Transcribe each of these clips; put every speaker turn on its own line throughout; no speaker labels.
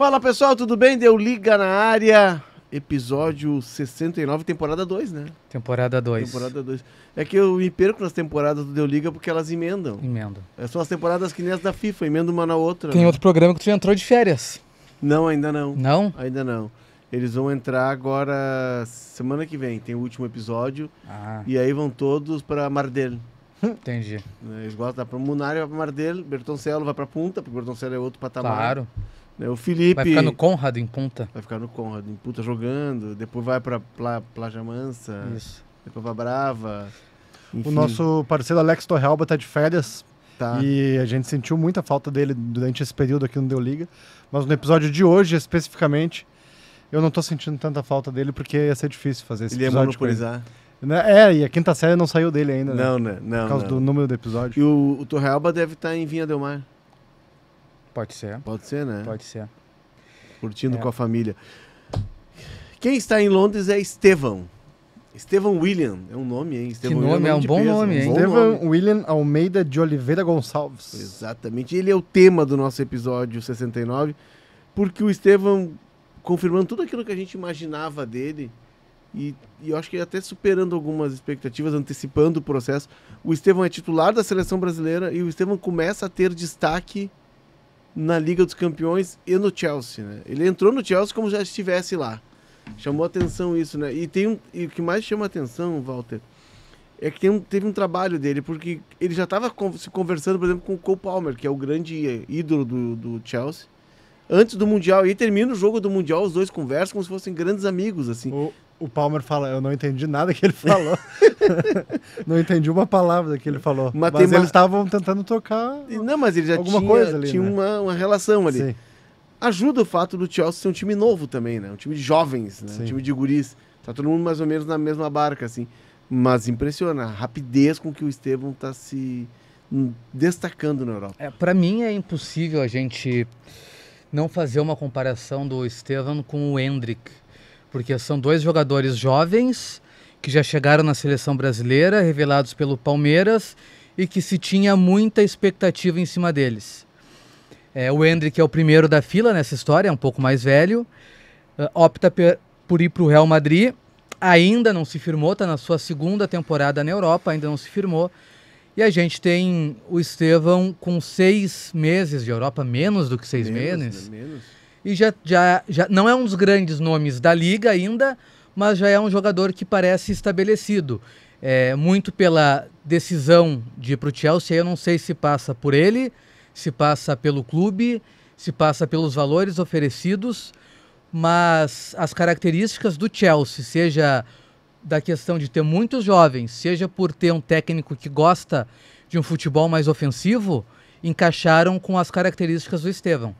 Fala pessoal, tudo bem? Deu Liga na área, episódio 69, temporada 2, né?
Temporada 2.
Temporada 2. É que eu me perco nas temporadas do Deu Liga porque elas emendam.
Emenda.
São as temporadas que nem as da FIFA, emendam uma na outra.
Tem
né?
outro programa que tu já entrou de férias.
Não, ainda não.
Não?
Ainda não. Eles vão entrar agora semana que vem, tem o último episódio. E aí vão todos pra Mardel.
Entendi.
Eles gostam da Munari, vai pra Mardel, Bertoncello vai pra Punta, porque Bertoncello é outro patamar.
Claro.
O Felipe...
Vai ficar no Conrad em Punta.
Vai ficar no Conrad, em Punta jogando, depois vai pra Plaja Mansa,
Isso.
depois pra Brava. Enfim,
O nosso parceiro Alex Torrealba tá de férias
tá.
e a gente sentiu muita falta dele durante esse período aqui no Deu Liga. Mas no episódio de hoje, especificamente, eu não tô sentindo tanta falta dele porque ia ser difícil fazer esse
Ele ia
episódio com ele.
monopolizar.
E a quinta série não saiu dele ainda, né?
Não.
Por causa do número do episódio.
E o Torrealba deve estar em Vinha Del Mar.
Pode ser.
Pode ser, né?
Pode ser.
Curtindo com a família. Quem está em Londres é Estevão. Estevão William. É um nome, hein? Estevão
Que
William
nome, é um
de
bom
peso,
nome, hein?
bom
Estevam
nome.
William Almeida de Oliveira Gonçalves.
Exatamente. Ele é o tema do nosso episódio 69, porque o Estevão, confirmando tudo aquilo que a gente imaginava dele, e eu acho que até superando algumas expectativas, antecipando o processo, o Estevão é titular da seleção brasileira e o Estevão começa a ter destaque na Liga dos Campeões e no Chelsea, né? Ele entrou no Chelsea como já estivesse lá. Chamou atenção isso, né? E o que mais chama atenção, Walter, é que teve um trabalho dele, porque ele já estava se conversando, por exemplo, com o Cole Palmer, que é o grande ídolo do Chelsea, antes do Mundial. E aí termina o jogo do Mundial, os dois conversam como se fossem grandes amigos, assim.
O Palmer fala, eu não entendi nada que ele falou. Não entendi uma palavra que ele falou.
Mas
Mas
tem
eles estavam tentando tocar
Não, mas ele já
alguma coisa ali,
tinha
né?
uma relação ali.
Sim.
Ajuda o fato do Chelsea ser um time novo também, né? Um time de jovens, né? Um
Sim.
time de guris. Tá todo mundo mais ou menos na mesma barca, assim. Mas impressiona a rapidez com que o Estevão tá se destacando na Europa.
Para mim é impossível a gente não fazer uma comparação do Estevão com o Endrick. Porque são dois jogadores jovens que já chegaram na seleção brasileira, revelados pelo Palmeiras, e que se tinha muita expectativa em cima deles. O Endrick é o primeiro da fila nessa história, é um pouco mais velho, opta por ir para o Real Madrid, ainda não se firmou, está na sua segunda temporada na Europa, ainda não se firmou. E a gente tem o Estevão com 6 meses de Europa, menos do que 6 meses.
Né? Menos.
E já não é um dos grandes nomes da liga ainda, mas já é um jogador que parece estabelecido. Muito pela decisão de ir para o Chelsea, eu não sei se passa por ele, se passa pelo clube, se passa pelos valores oferecidos, mas as características do Chelsea, seja da questão de ter muitos jovens, seja por ter um técnico que gosta de um futebol mais ofensivo, encaixaram com as características do Estevão.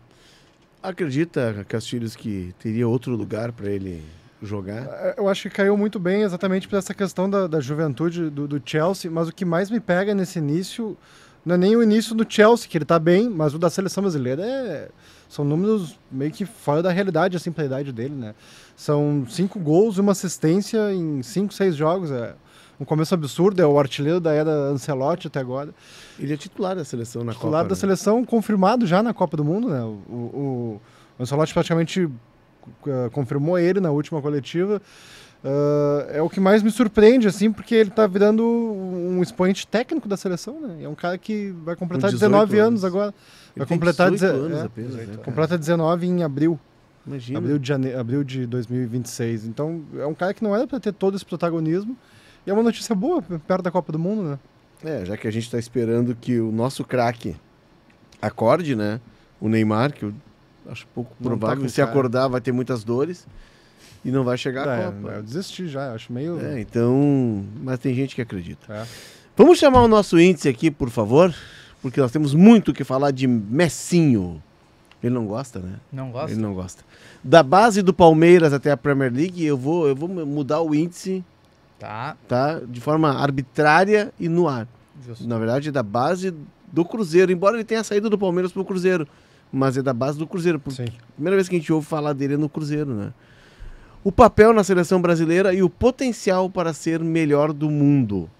Acredita, Castilhos, que teria outro lugar para ele jogar?
Eu acho que caiu muito bem exatamente por essa questão da juventude do Chelsea, mas o que mais me pega nesse início não é nem o início do Chelsea, que ele tá bem, mas o da seleção brasileira são números meio que fora da realidade, assim, pra idade dele, né? São 5 gols e uma assistência em 5, 6 jogos, um começo absurdo, é o artilheiro da era Ancelotti até agora.
Ele é titular da seleção na Copa.
Titular da seleção, confirmado já na Copa do Mundo, né? O Ancelotti praticamente confirmou ele na última coletiva. É o que mais me surpreende, assim, porque ele tá virando um expoente técnico da seleção, né? É um cara que vai completar 19 anos agora.
Ele
Vai completar
18 anos apenas, né?
completa 19 em abril.
Imagina.
Abril de 2026. Então, é um cara que não era para ter todo esse protagonismo. E é uma notícia boa, perto da Copa do Mundo, né?
Já que a gente está esperando que o nosso craque acorde, né? O Neymar, que eu acho pouco
Não
provável,
tá com
se
cara.
acordar vai ter muitas dores e não vai chegar à Copa.
Eu desisti já, acho meio...
Então, mas tem gente que acredita.
É.
Vamos chamar o nosso índice aqui, por favor, porque nós temos muito o que falar de Messinho. Ele não gosta, né?
Não gosta?
Ele não gosta. Da base do Palmeiras até a Premier League, eu vou mudar o índice, tá? De forma arbitrária e no ar.
Justo.
Na verdade, é da base do Cruzeiro, embora ele tenha saído do Palmeiras pro Cruzeiro, mas é da base do Cruzeiro.
Sim.
Primeira vez que a gente ouve falar dele é no Cruzeiro, né? O papel na seleção brasileira e o potencial para ser melhor do mundo.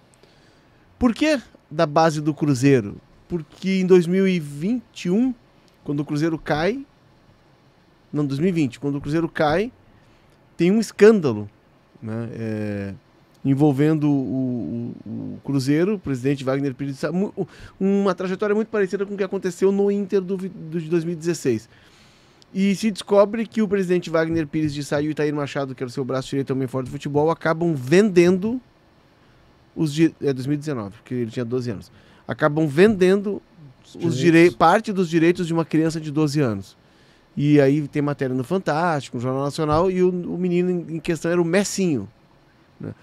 Por que da base do Cruzeiro? Porque em 2021, quando o Cruzeiro cai, Não, 2020. Quando o Cruzeiro cai, tem um escândalo, né? Envolvendo o Cruzeiro, o presidente Wagner Pires de Sá, uma trajetória muito parecida com o que aconteceu no Inter de 2016. E se descobre que o presidente Wagner Pires de Sá e o Itair Machado, que era o seu braço direito também fora do futebol, acabam vendendo 2019, porque ele tinha 12 anos. Acabam vendendo parte dos direitos de uma criança de 12 anos. E aí tem matéria no Fantástico, no Jornal Nacional, e o menino em questão era o Messinho, né?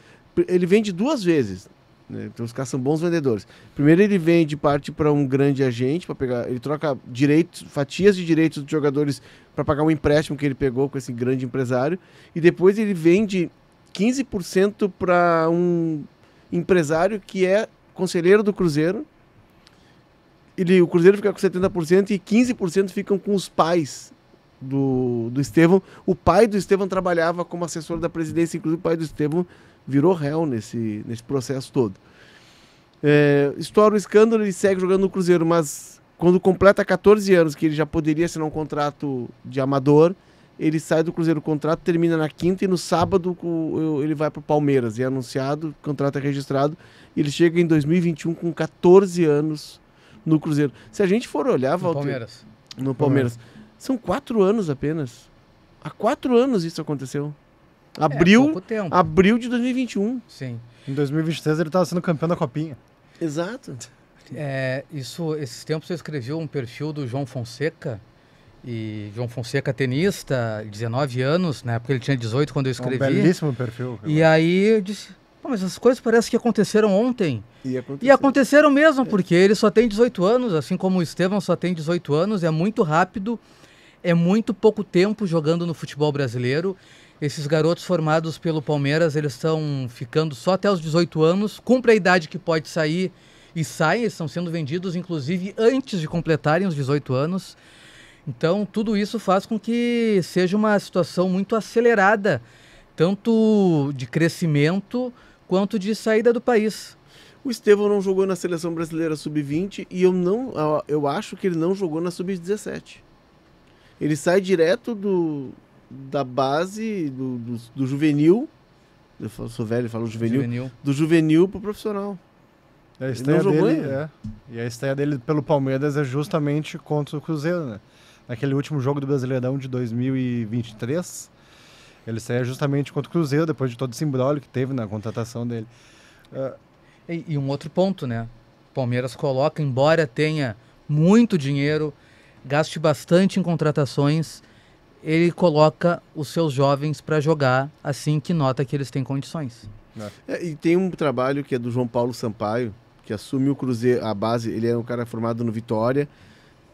Ele vende 2 vezes, né? Então os caras são bons vendedores. Primeiro ele vende parte para um grande agente, para pegar, ele troca fatias de direitos dos jogadores para pagar um empréstimo que ele pegou com esse grande empresário, e depois ele vende 15% para um empresário que é conselheiro do Cruzeiro. O Cruzeiro fica com 70% e 15% ficam com os pais do Estevão. O pai do Estevão trabalhava como assessor da presidência, inclusive o pai do Estevão virou réu nesse processo todo. Estoura o escândalo, ele segue jogando no Cruzeiro, mas quando completa 14 anos, que ele já poderia assinar um contrato de amador, ele sai do Cruzeiro, o contrato termina na quinta e no sábado ele vai para o Palmeiras, é anunciado, o contrato é registrado, e ele chega em 2021 com 14 anos no Cruzeiro. Se a gente for olhar, Walter, no Palmeiras, são 4 anos apenas. Há 4 anos isso aconteceu. Abril de 2021.
Sim.
Em 2023 ele estava sendo campeão da Copinha.
Exato.
Esses tempos eu escrevi um perfil do João Fonseca, e João Fonseca tenista, 19 anos, na época ele tinha 18 quando eu escrevi.
Um belíssimo perfil.
E aí eu disse, mas as coisas parecem que aconteceram ontem. E aconteceram mesmo, porque ele só tem 18 anos, assim como o Estevão só tem 18 anos, é muito rápido, é muito pouco tempo jogando no futebol brasileiro. Esses garotos formados pelo Palmeiras, eles estão ficando só até os 18 anos, cumpre a idade que pode sair e saem, eles estão sendo vendidos, inclusive, antes de completarem os 18 anos. Então, tudo isso faz com que seja uma situação muito acelerada, tanto de crescimento quanto de saída do país.
O Estevão não jogou na Seleção Brasileira Sub-20 e eu acho que ele não jogou na Sub-17. Ele sai direto da base, do juvenil, eu sou velho, falo juvenil, do juvenil pro profissional.
A estreia dele, e a estreia dele pelo Palmeiras é justamente contra o Cruzeiro, né? Naquele último jogo do Brasileirão de 2023, ele estreia justamente contra o Cruzeiro, depois de todo esse imbróglio que teve na contratação dele.
E um outro ponto, né? O Palmeiras coloca, embora tenha muito dinheiro, gaste bastante em contratações, ele coloca os seus jovens para jogar assim que nota que eles têm condições.
E tem um trabalho que é do João Paulo Sampaio, que assume o Cruzeiro, a base. Ele é um cara formado no Vitória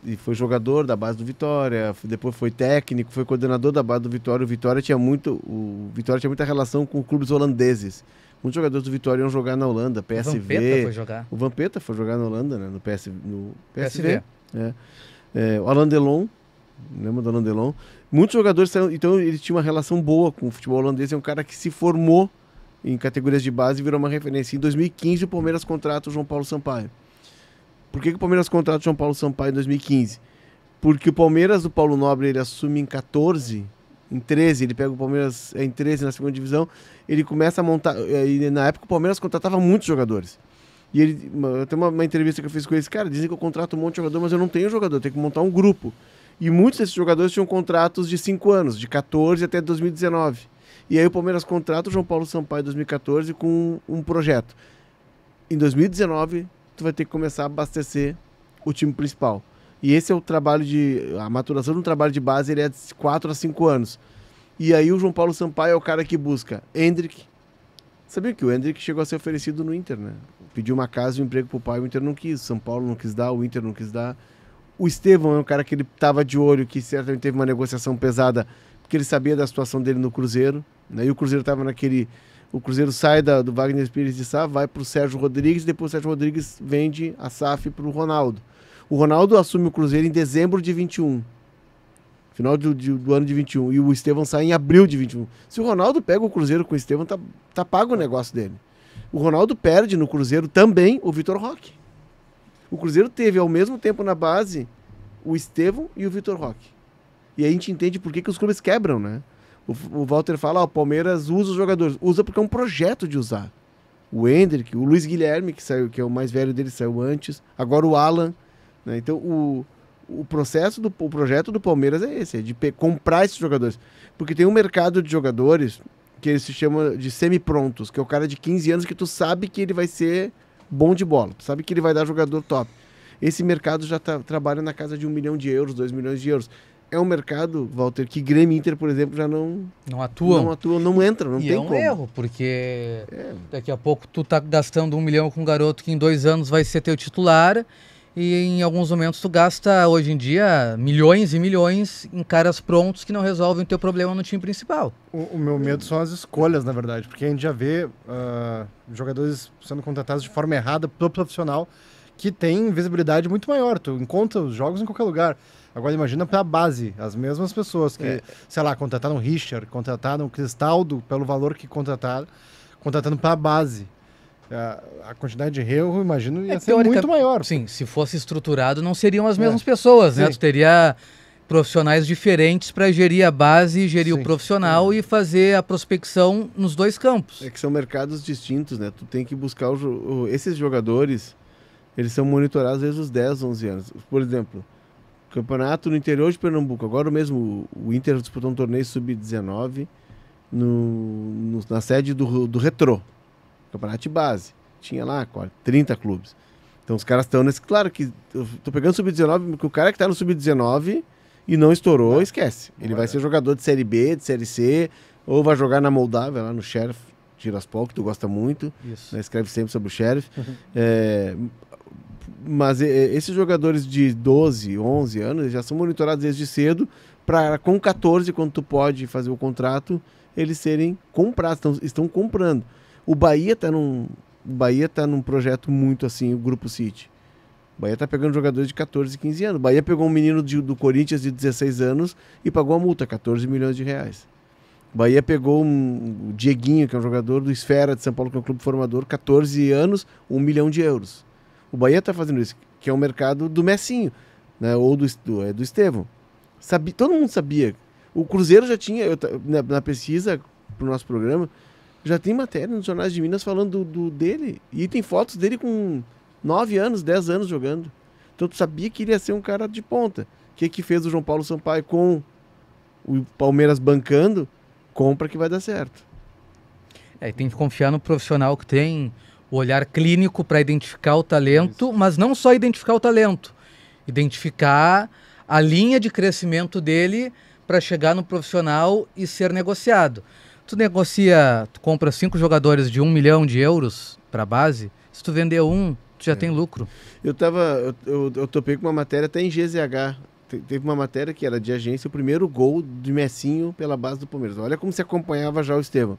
e foi jogador da base do Vitória, depois foi técnico, foi coordenador da base do Vitória. O Vitória tinha muita relação com clubes holandeses. Muitos jogadores do Vitória iam jogar na Holanda, PSV.
O Vampeta foi jogar.
O Vampeta foi jogar na Holanda, né? No PSV. O Alain Delon, lembra do Alain Delon? Muitos jogadores saíram, então ele tinha uma relação boa com o futebol holandês, é um cara que se formou em categorias de base e virou uma referência. Em 2015 o Palmeiras contrata o João Paulo Sampaio. Por que o Palmeiras contrata o João Paulo Sampaio em 2015? Porque o Palmeiras do Paulo Nobre ele assume em 14, em 13, ele pega o Palmeiras em 13 na segunda divisão, ele começa a montar, e na época o Palmeiras contratava muitos jogadores. E eu tenho uma entrevista que eu fiz com esse cara, dizem que eu contrato um monte de jogador, mas eu não tenho jogador, eu tenho que montar um grupo. E muitos desses jogadores tinham contratos de 5 anos, de 14 até 2019. E aí o Palmeiras contrata o João Paulo Sampaio em 2014 com um projeto. Em 2019, tu vai ter que começar a abastecer o time principal. E esse é o trabalho a maturação de um trabalho de base, ele é de 4 a 5 anos. E aí o João Paulo Sampaio é o cara que busca Endrick. Sabia que o Endrick chegou a ser oferecido no Inter, né? Pediu uma casa e um emprego pro pai, o Inter não quis, São Paulo não quis dar, o Inter não quis dar. O Estevão é um cara que ele estava de olho, que certamente teve uma negociação pesada, porque ele sabia da situação dele no Cruzeiro, né? E o Cruzeiro estava o Cruzeiro sai do Wagner Pires de Sá, vai para o Sérgio Rodrigues, depois o Sérgio Rodrigues vende a SAF para o Ronaldo. O Ronaldo assume o Cruzeiro em dezembro de 21, final do ano de 21, e o Estevão sai em abril de 21. Se o Ronaldo pega o Cruzeiro com o Estevão, tá pago o negócio dele. O Ronaldo perde no Cruzeiro também o Vitor Roque. O Cruzeiro teve ao mesmo tempo na base o Estevão e o Vitor Roque. E aí a gente entende por que os clubes quebram, né? O Walter fala, o Palmeiras usa os jogadores. Usa porque é um projeto de usar. O Endrick, o Luiz Guilherme, que saiu, que é o mais velho dele, saiu antes. Agora o Alan. Né? Então o projeto do Palmeiras é esse, é de comprar esses jogadores. Porque tem um mercado de jogadores que ele se chama de semi-prontos, que é o cara de 15 anos que tu sabe que ele vai ser bom de bola, tu sabe que ele vai dar jogador top. Esse mercado já trabalha na casa de 1 milhão de euros, 2 milhões de euros. É um mercado, Walter, que Grêmio e Inter, por exemplo, já não
atuam.
Não entram, não
e
tem
como.
como.
É um erro, porque daqui a pouco tu tá gastando 1 milhão com um garoto que em 2 anos vai ser teu titular, e em alguns momentos tu gasta, hoje em dia, milhões e milhões em caras prontos que não resolvem o teu problema no time principal.
O meu medo são as escolhas, na verdade, porque a gente já vê jogadores sendo contratados de forma errada pro profissional, que tem visibilidade muito maior. Tu encontra os jogos em qualquer lugar. Agora imagina para a base, as mesmas pessoas que, sei lá, contrataram o Richard, contrataram o Cristaldo pelo valor que contratando para a base. A quantidade de erro, imagino, ia ser muito maior.
Sim, se fosse estruturado, não seriam as mesmas pessoas, né? Tu teria profissionais diferentes para gerir a base, gerir o profissional e fazer a prospecção nos dois campos.
É que são mercados distintos, né? Tu tem que buscar esses jogadores, eles são monitorados desde os 10, 11 anos. Por exemplo, campeonato no interior de Pernambuco. Agora mesmo o Inter disputou um torneio sub-19 na sede do Retrô. Campeonato de base. Tinha lá 30 clubes. Então os caras estão nesse... Claro que eu tô pegando sub-19, porque o cara que tá no sub-19 e não estourou, esquece. Ele vai ser jogador de Série B, de Série C, ou vai jogar na Moldávia, lá no Sheriff Tiraspol, que tu gosta muito. Isso. Né? Escreve sempre sobre o Sheriff. Mas esses jogadores de 12, 11 anos já são monitorados desde cedo para com 14, quando tu pode fazer o contrato, eles serem comprados, estão comprando. O Bahia tá num projeto muito assim, o Grupo City. O Bahia tá pegando jogadores de 14, 15 anos. O Bahia pegou um menino do Corinthians de 16 anos e pagou a multa, 14 milhões de reais. O Bahia pegou o Dieguinho, que é um jogador do Esfera de São Paulo, que é um clube formador, 14 anos, 1 milhão de euros. O Bahia está fazendo isso, que é o mercado do Messinho, né? Ou do Estevão. Todo mundo sabia. O Cruzeiro já tinha, na pesquisa para o nosso programa, já tem matéria nos jornais de Minas falando dele. E tem fotos dele com 9 anos, 10 anos jogando. Então tu sabia que ele ia ser um cara de ponta. O que fez o João Paulo Sampaio com o Palmeiras bancando? Compra que vai dar certo.
E tem que confiar no profissional que tem o olhar clínico para identificar o talento, mas não só identificar o talento, identificar a linha de crescimento dele para chegar no profissional e ser negociado. Tu compra 5 jogadores de 1 milhão de euros para a base, se tu vender um, tu já tem lucro.
Eu topei com uma matéria até em GZH, teve uma matéria que era de agência, o primeiro gol de Messinho pela base do Palmeiras. Olha como se acompanhava já o Estevão.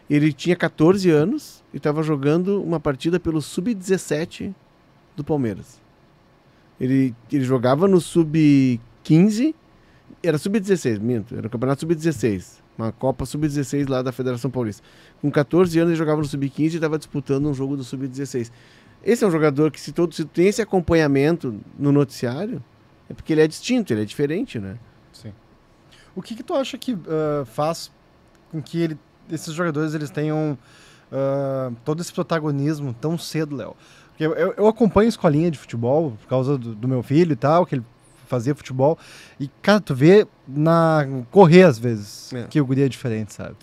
Ele tinha 14 anos e estava jogando uma partida pelo Sub-17 do Palmeiras. Ele jogava no Sub-15, era Sub-16, minto, era o Campeonato Sub-16, uma Copa Sub-16 lá da Federação Paulista. Com 14 anos ele jogava no Sub-15 e estava disputando um jogo do Sub-16. Esse é um jogador que se tem esse acompanhamento no noticiário, é porque ele é distinto, ele é diferente, né?
Sim. O que tu acha que faz com que esses jogadores eles tenham todo esse protagonismo tão cedo, Léo? Porque eu acompanho escolinha de futebol por causa do meu filho e tal, que ele fazia futebol, e, cara, tu vê correr às vezes que o guri é diferente, sabe?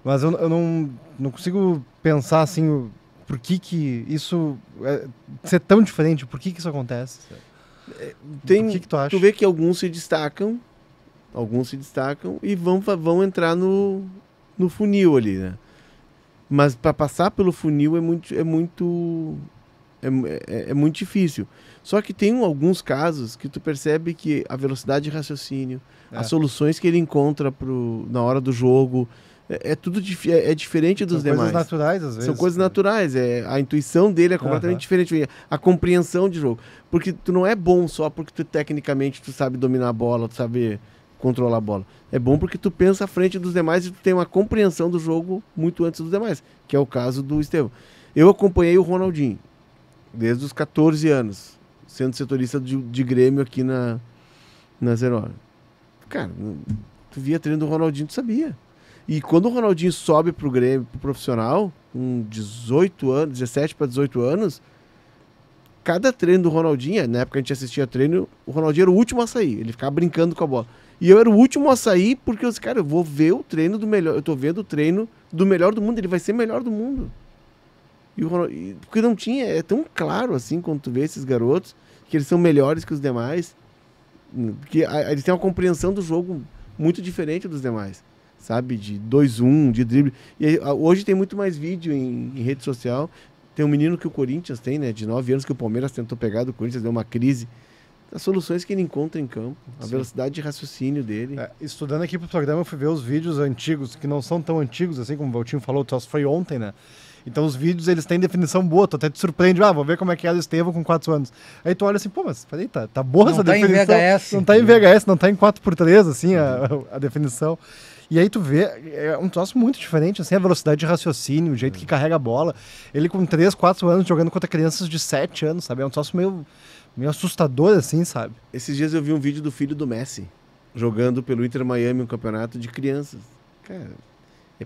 Mas eu não consigo pensar assim, por que isso ser tão diferente, por que isso acontece?
O que tu acha? Tu vê que alguns se destacam e vão entrar no funil ali, né? Mas para passar pelo funil é muito difícil. Só que tem alguns casos que tu percebe que a velocidade de raciocínio, as soluções que ele encontra na hora do jogo, tudo diferente dos demais.
São coisas naturais, às vezes.
São coisas naturais. A intuição dele é completamente diferente. A compreensão de jogo. Porque tu não é bom só porque tecnicamente tu sabe dominar a bola, tu sabe controlar a bola. É bom porque tu pensa à frente dos demais e tu tem uma compreensão do jogo muito antes dos demais, que é o caso do Estevão. Eu acompanhei o Ronaldinho desde os 14 anos, sendo setorista de Grêmio aqui na Zero Hora. cara, tu via treino do Ronaldinho, tu sabia. E quando o Ronaldinho sobe pro Grêmio, pro profissional, com 18 anos, 17 para 18 anos, cada treino do Ronaldinho, na época a gente assistia treino, o Ronaldinho era o último a sair, ele ficava brincando com a bola. E eu era o último a sair porque eu disse, cara, eu vou ver o treino do melhor, eu tô vendo o treino do melhor do mundo, ele vai ser o melhor do mundo. Porque não tinha, é tão claro assim, quando tu vê esses garotos, que eles são melhores que os demais, porque eles têm uma compreensão do jogo muito diferente dos demais, sabe? De 2-1, de drible. E hoje tem muito mais vídeo em rede social. Tem um menino que o Corinthians tem, né? De 9 anos, que o Palmeiras tentou pegar do Corinthians, deu uma crise. As soluções que ele encontra em campo, a velocidade de raciocínio dele.
Estudando aqui pro programa, eu fui ver os vídeos antigos, que não são tão antigos, assim como o Valtinho falou, só foi ontem, né? Então os vídeos, eles têm definição boa, tu até te surpreende, vou ver como é que era o Estevão com 4 anos. Aí tu olha assim, pô, mas peraí, tá boa essa definição.
Não tá em VHS.
Não tá em VHS, não tá em 4x3, assim, a definição. E aí tu vê, é um troço muito diferente, assim, a velocidade de raciocínio, o jeito que carrega a bola. Ele com 3, 4 anos jogando contra crianças de 7 anos, sabe? É um troço meio assustador, assim, sabe?
Esses dias eu vi um vídeo do filho do Messi, jogando pelo Inter Miami, um campeonato de crianças. Cara,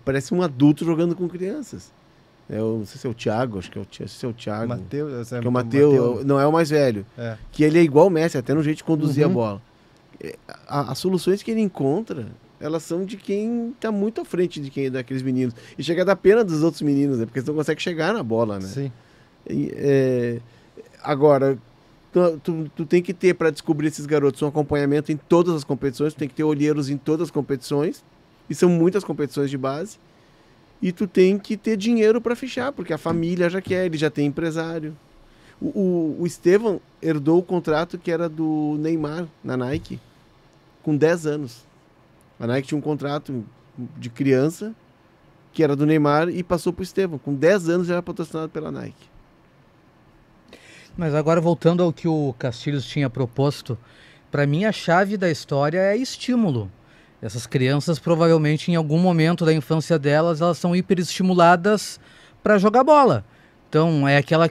parece um adulto jogando com crianças. Eu não sei se é o Thiago, acho que é o Thiago.
Mateus,
que é o Mateus, não é o mais velho.
É.
Que ele é igual o Messi, até no jeito de conduzir a bola. As soluções que ele encontra, elas são de quem tá muito à frente daqueles meninos. E chega a dar pena dos outros meninos, né? Porque eles não conseguem chegar na bola, né?
Sim.
Agora, tu tem que ter, para descobrir esses garotos, um acompanhamento em todas as competições, tu tem que ter olheiros em todas as competições, e são muitas competições de base. E tu tem que ter dinheiro para fechar, porque a família já quer, ele já tem empresário. O Estevão herdou o contrato que era do Neymar na Nike, com 10 anos. A Nike tinha um contrato de criança, que era do Neymar, e passou pro Estevão. Com 10 anos já era patrocinado pela Nike.
Mas agora, voltando ao que o Castilhos tinha proposto, para mim a chave da história é estímulo. Essas crianças, provavelmente, em algum momento da infância delas, elas são hiperestimuladas para jogar bola. Então, é aquela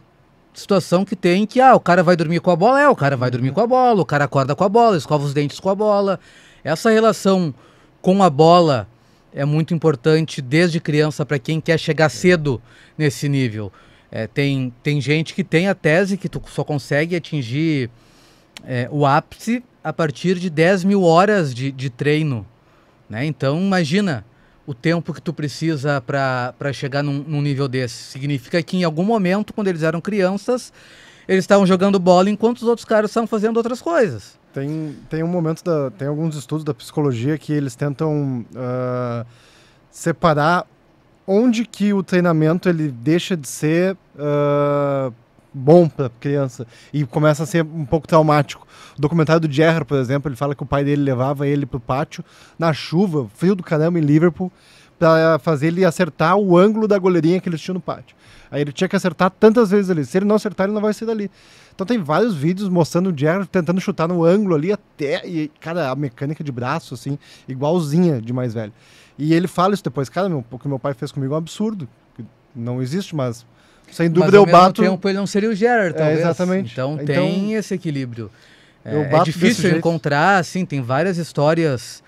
situação que tem que, o cara vai dormir com a bola, o cara vai dormir com a bola, o cara acorda com a bola, escova os dentes com a bola. Essa relação com a bola é muito importante desde criança para quem quer chegar cedo nesse nível. Tem gente que tem a tese que tu só consegue atingir o ápice a partir de 10 mil horas de treino. Né? Então, imagina o tempo que tu precisa para chegar num nível desse. Significa que em algum momento, quando eles eram crianças, eles estavam jogando bola enquanto os outros caras estavam fazendo outras coisas.
Tem um momento, tem alguns estudos da psicologia que eles tentam separar onde que o treinamento ele deixa de ser bom para criança e começa a ser um pouco traumático. O documentário do Gerrard, por exemplo, ele fala que o pai dele levava ele pro pátio na chuva, frio do caramba, em Liverpool, para fazer ele acertar o ângulo da goleirinha que eles tinham no pátio. Aí ele tinha que acertar tantas vezes ali. Se ele não acertar, ele não vai sair dali. Então tem vários vídeos mostrando o Gerrard tentando chutar no ângulo ali até... E, cara, a mecânica de braço, assim, igualzinha de mais velho. E ele fala isso depois. Cara, o que meu pai fez comigo é um absurdo. Não existe, mas... Sem dúvida eu bato...
Mas ao mesmo tempo ele não seria o Gerrard, talvez.
Exatamente.
Então tem esse equilíbrio.
É
difícil encontrar, assim, tem várias histórias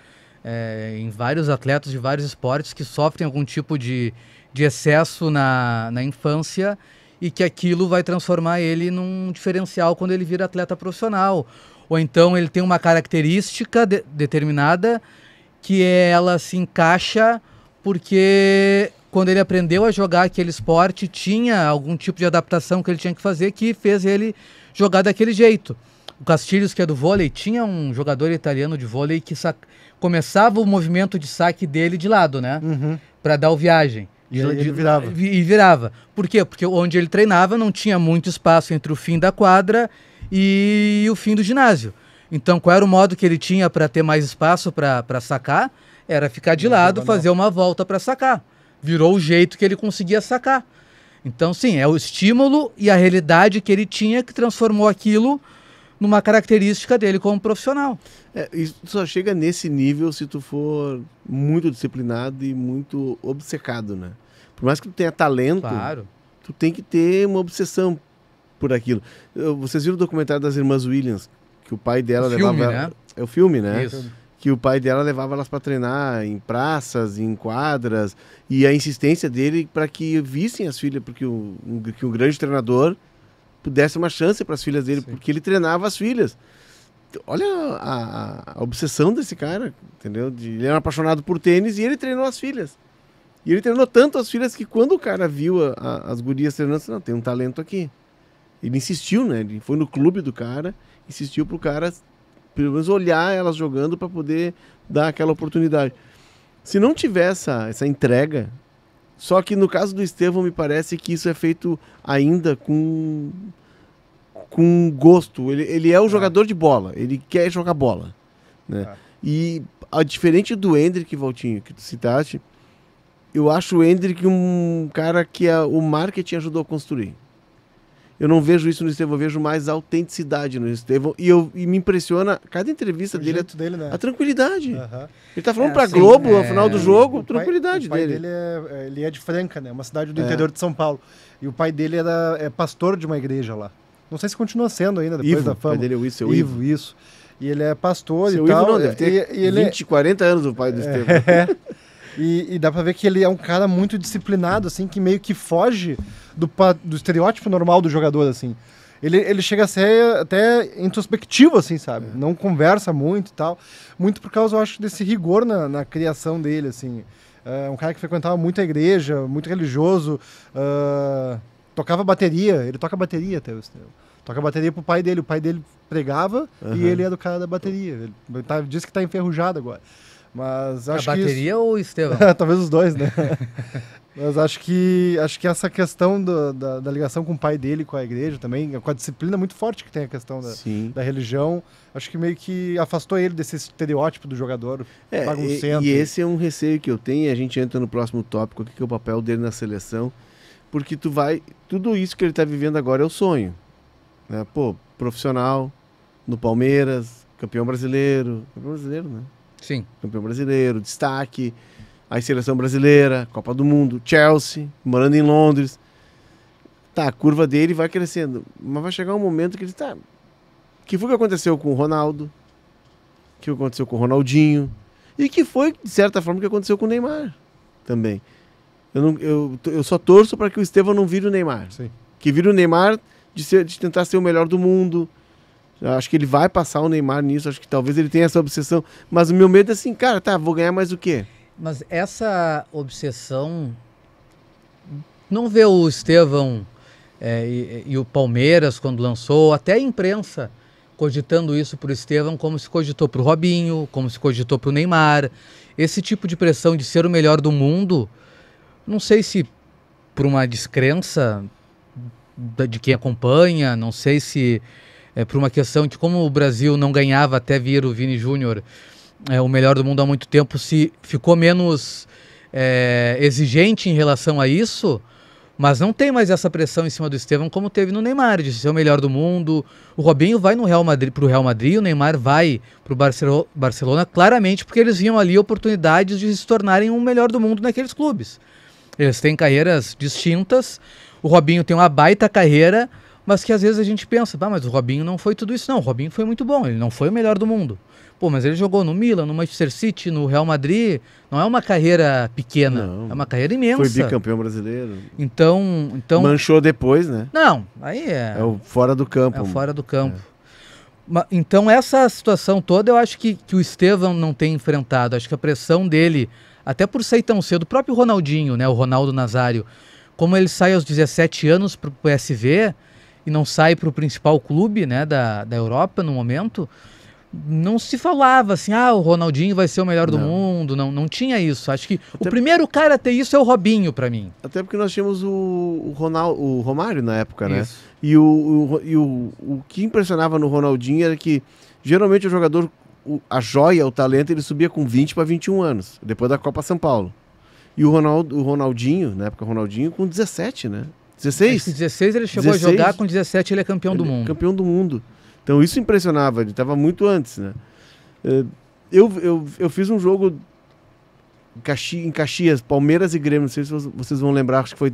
em vários atletas de vários esportes que sofrem algum tipo de excesso na infância e que aquilo vai transformar ele num diferencial quando ele vira atleta profissional. Ou então ele tem uma característica determinada que ela se encaixa porque quando ele aprendeu a jogar aquele esporte tinha algum tipo de adaptação que ele tinha que fazer que fez ele jogar daquele jeito. O Castilhos, que é do vôlei, tinha um jogador italiano de vôlei que começava o movimento de saque dele de lado, né?
Uhum.
Para dar o viagem.
E ele virava.
E virava. Por quê? Porque onde ele treinava não tinha muito espaço entre o fim da quadra e o fim do ginásio. Então, qual era o modo que ele tinha para ter mais espaço para sacar? Era ficar de lado, fazer uma volta para sacar. Virou o jeito que ele conseguia sacar. Então, sim, é o estímulo e a realidade que ele tinha que transformou aquilo numa característica dele como profissional.
Isso só chega nesse nível se tu for muito disciplinado e muito obcecado, né? Por mais que tu tenha talento,
claro,
tu tem que ter uma obsessão por aquilo. Vocês viram o documentário das irmãs Williams, que o pai dela levava...
Filme, né?
É o filme, né?
Isso.
que o pai dela levava elas para treinar em praças, em quadras, e a insistência dele para que vissem as filhas, porque que um grande treinador pudesse uma chance para as filhas dele,
Sim.
porque ele treinava as filhas. Olha a obsessão desse cara, entendeu? Ele era apaixonado por tênis e ele treinou as filhas. E ele treinou tanto as filhas que quando o cara viu as gurias treinando, disse, não, tem um talento aqui. Ele insistiu, né? Ele foi no clube do cara, insistiu pro cara pelo menos olhar elas jogando para poder dar aquela oportunidade. Se não tiver essa entrega, só que no caso do Estevão me parece que isso é feito ainda com gosto. Ele é o jogador de bola, ele quer jogar bola, né? E diferente do Endrick, Valtinho, que tu citaste, eu acho o Endrick um cara que o marketing ajudou a construir. Eu não vejo isso no Estevão, eu vejo mais autenticidade no Estevão. E me impressiona cada entrevista dele,
né?
a tranquilidade.
Uhum.
Ele tá falando pra
assim,
Globo, no final do jogo,
O
tranquilidade
pai
dele.
ele é de Franca, né? Uma cidade do interior de São Paulo. E o pai dele é pastor de uma igreja lá. Não sei se continua sendo ainda, depois
Ivo,
da fama.
o pai dele é o seu Ivo.
Isso. E ele é pastor
Seu
e tal.
Ivo não, deve ter
e ele
20, 40 anos o pai do Estevão.
E dá pra ver que ele é um cara muito disciplinado, assim, que meio que foge do estereótipo normal do jogador, assim. Ele chega a ser até introspectivo, assim, sabe? Não conversa muito e tal. Muito por causa, eu acho, desse rigor na criação dele, assim. É um cara que frequentava muito a igreja, muito religioso, tocava bateria. Ele toca bateria até, o Estevão. Toca bateria pro pai dele. O pai dele pregava e ele era o cara da bateria. Ele diz que tá enferrujado agora. Mas acho
a bateria ou o Estevão?
Talvez os dois, né? Mas acho que essa questão da ligação com o pai dele, com a igreja também, com a disciplina muito forte que tem a questão da religião, acho que meio que afastou ele desse estereótipo do jogador baguncento.
E esse é um receio que eu tenho, e a gente entra no próximo tópico aqui, que é o papel dele na seleção, porque tudo isso que ele está vivendo agora é o sonho, né? Pô, profissional, no Palmeiras, campeão brasileiro, né?
Sim.
Campeão brasileiro, destaque, a seleção brasileira, Copa do Mundo, Chelsea, morando em Londres. Tá, a curva dele vai crescendo, mas vai chegar um momento que ele tá... Que foi o que aconteceu com o Ronaldo, que aconteceu com o Ronaldinho, e que foi, de certa forma, o que aconteceu com o Neymar também. Eu só torço para que o Estevão não vire o Neymar.
Sim.
Que vire o Neymar de tentar ser o melhor do mundo. Eu acho que ele vai passar o Neymar nisso, acho que talvez ele tenha essa obsessão. Mas o meu medo é assim, cara, tá, vou ganhar mais o quê?
Mas essa obsessão... Não vê o Estevão e o Palmeiras, quando lançou, até a imprensa cogitando isso pro Estevão, como se cogitou pro Robinho, como se cogitou pro Neymar. Esse tipo de pressão de ser o melhor do mundo, não sei se por uma descrença de quem acompanha, não sei se por uma questão de como o Brasil não ganhava até vir o Vini Júnior, o melhor do mundo há muito tempo, se ficou menos exigente em relação a isso, mas não tem mais essa pressão em cima do Estevão como teve no Neymar, de ser o melhor do mundo. O Robinho vai pro Real Madrid, o Neymar vai pro Barcelona, claramente porque eles viam ali oportunidades de se tornarem o melhor do mundo naqueles clubes. Eles têm carreiras distintas, o Robinho tem uma baita carreira, mas que às vezes a gente pensa, mas o Robinho não foi tudo isso. Não, o Robinho foi muito bom, ele não foi o melhor do mundo. Pô, mas ele jogou no Milan, no Manchester City, no Real Madrid, não é uma carreira pequena, é uma carreira imensa.
Foi bicampeão brasileiro.
Então...
Manchou depois, né?
Não, aí é
o fora do campo.
É o fora do campo. Então essa situação toda eu acho que o Estevão não tem enfrentado. Acho que a pressão dele, até por sair tão cedo, o próprio Ronaldinho, né, o Ronaldo Nazário, como ele sai aos 17 anos para o PSV e não sai para o principal clube, né, da Europa no momento, não se falava assim, o Ronaldinho vai ser o melhor do mundo, não tinha isso. Acho que o primeiro cara a ter isso é o Robinho para mim.
Até porque nós tínhamos o Romário na época, né?
Isso.
E o que impressionava no Ronaldinho era que geralmente o jogador, a joia, o talento, ele subia com 20 para 21 anos, depois da Copa São Paulo. E o Ronaldinho, na época Ronaldinho, com 17, né? 16?
Acho que 16 ele chegou 16, a jogar, com 17 ele é campeão do mundo.
Campeão do mundo. Então isso impressionava, ele estava muito antes, né? Eu fiz um jogo em Caxias, Palmeiras e Grêmio, não sei se vocês vão lembrar, acho que foi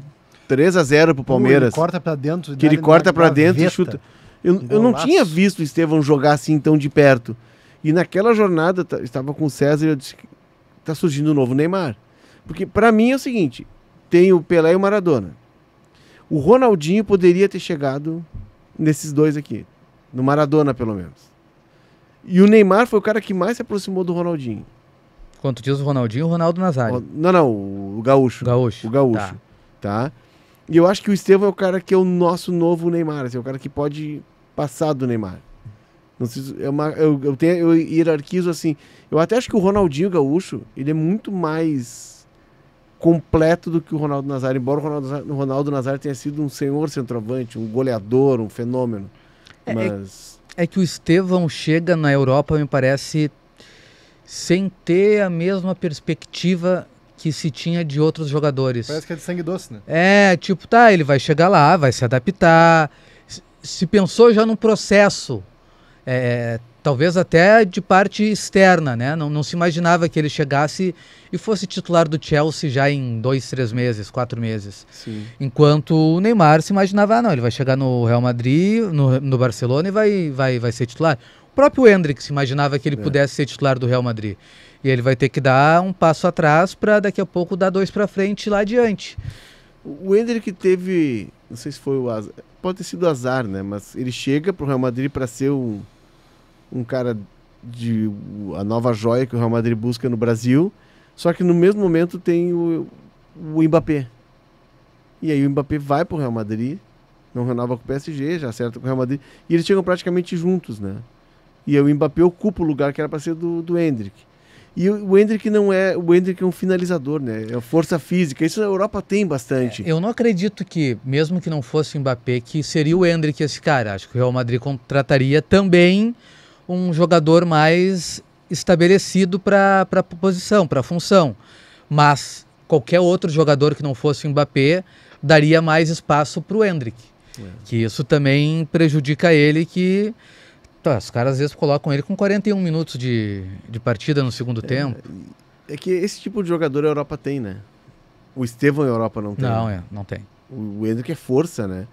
3-0 pro Palmeiras.
Ele corta pra dentro.
Que ele corta pra dentro e chuta. Eu não tinha visto o Estevão jogar assim tão de perto. E naquela jornada, estava com o César e eu disse, tá surgindo um novo Neymar. Porque para mim é o seguinte, tem o Pelé e o Maradona. O Ronaldinho poderia ter chegado nesses dois aqui. No Maradona, pelo menos. E o Neymar foi o cara que mais se aproximou do Ronaldinho.
Quando tu diz o Ronaldinho, o Ronaldo Nazário.
Não, o Gaúcho.
Gaúcho.
O Gaúcho, tá? E eu acho que o Estevão é o cara que é o nosso novo Neymar, assim, é o cara que pode passar do Neymar. Não sei, eu hierarquizo assim. Eu até acho que o Ronaldinho Gaúcho, ele é muito mais completo do que o Ronaldo Nazário, embora o Ronaldo Nazário tenha sido um senhor centroavante, um goleador, um fenômeno. Mas...
É que o Estevão chega na Europa, me parece, sem ter a mesma perspectiva que se tinha de outros jogadores.
Parece que é de sangue doce, né?
É, tipo, ele vai chegar lá, vai se adaptar. Se pensou já num processo, talvez até de parte externa, né? Não se imaginava que ele chegasse e fosse titular do Chelsea já em 2, 3 meses, 4 meses.
Sim.
Enquanto o Neymar se imaginava, não, ele vai chegar no Real Madrid, no Barcelona e vai ser titular. O próprio Endrick se imaginava que ele pudesse ser titular do Real Madrid. E ele vai ter que dar um passo atrás para daqui a pouco dar 2 para frente lá adiante.
O Endrick teve, não sei se foi o azar, pode ter sido azar, né? Mas ele chega pro Real Madrid para ser um cara a nova joia que o Real Madrid busca no Brasil, só que no mesmo momento tem o Mbappé. E aí o Mbappé vai pro Real Madrid, não renova com o PSG, já acerta com o Real Madrid, e eles chegam praticamente juntos, né? E aí o Mbappé ocupa o lugar que era para ser do Endrick. E o Endrick o Endrick é um finalizador, né? É força física. Isso a Europa tem bastante.
Eu não acredito que, mesmo que não fosse o Mbappé, que seria o Endrick esse cara. Acho que o Real Madrid contrataria também um jogador mais estabelecido para a posição, para a função. Mas qualquer outro jogador que não fosse o Mbappé daria mais espaço para o Endrick. Que isso também prejudica ele, que... os caras às vezes colocam ele com 41 minutos de partida no segundo tempo.
É que esse tipo de jogador a Europa tem, né? O Estevão a Europa não tem.
Não tem.
O Endrick é força, né?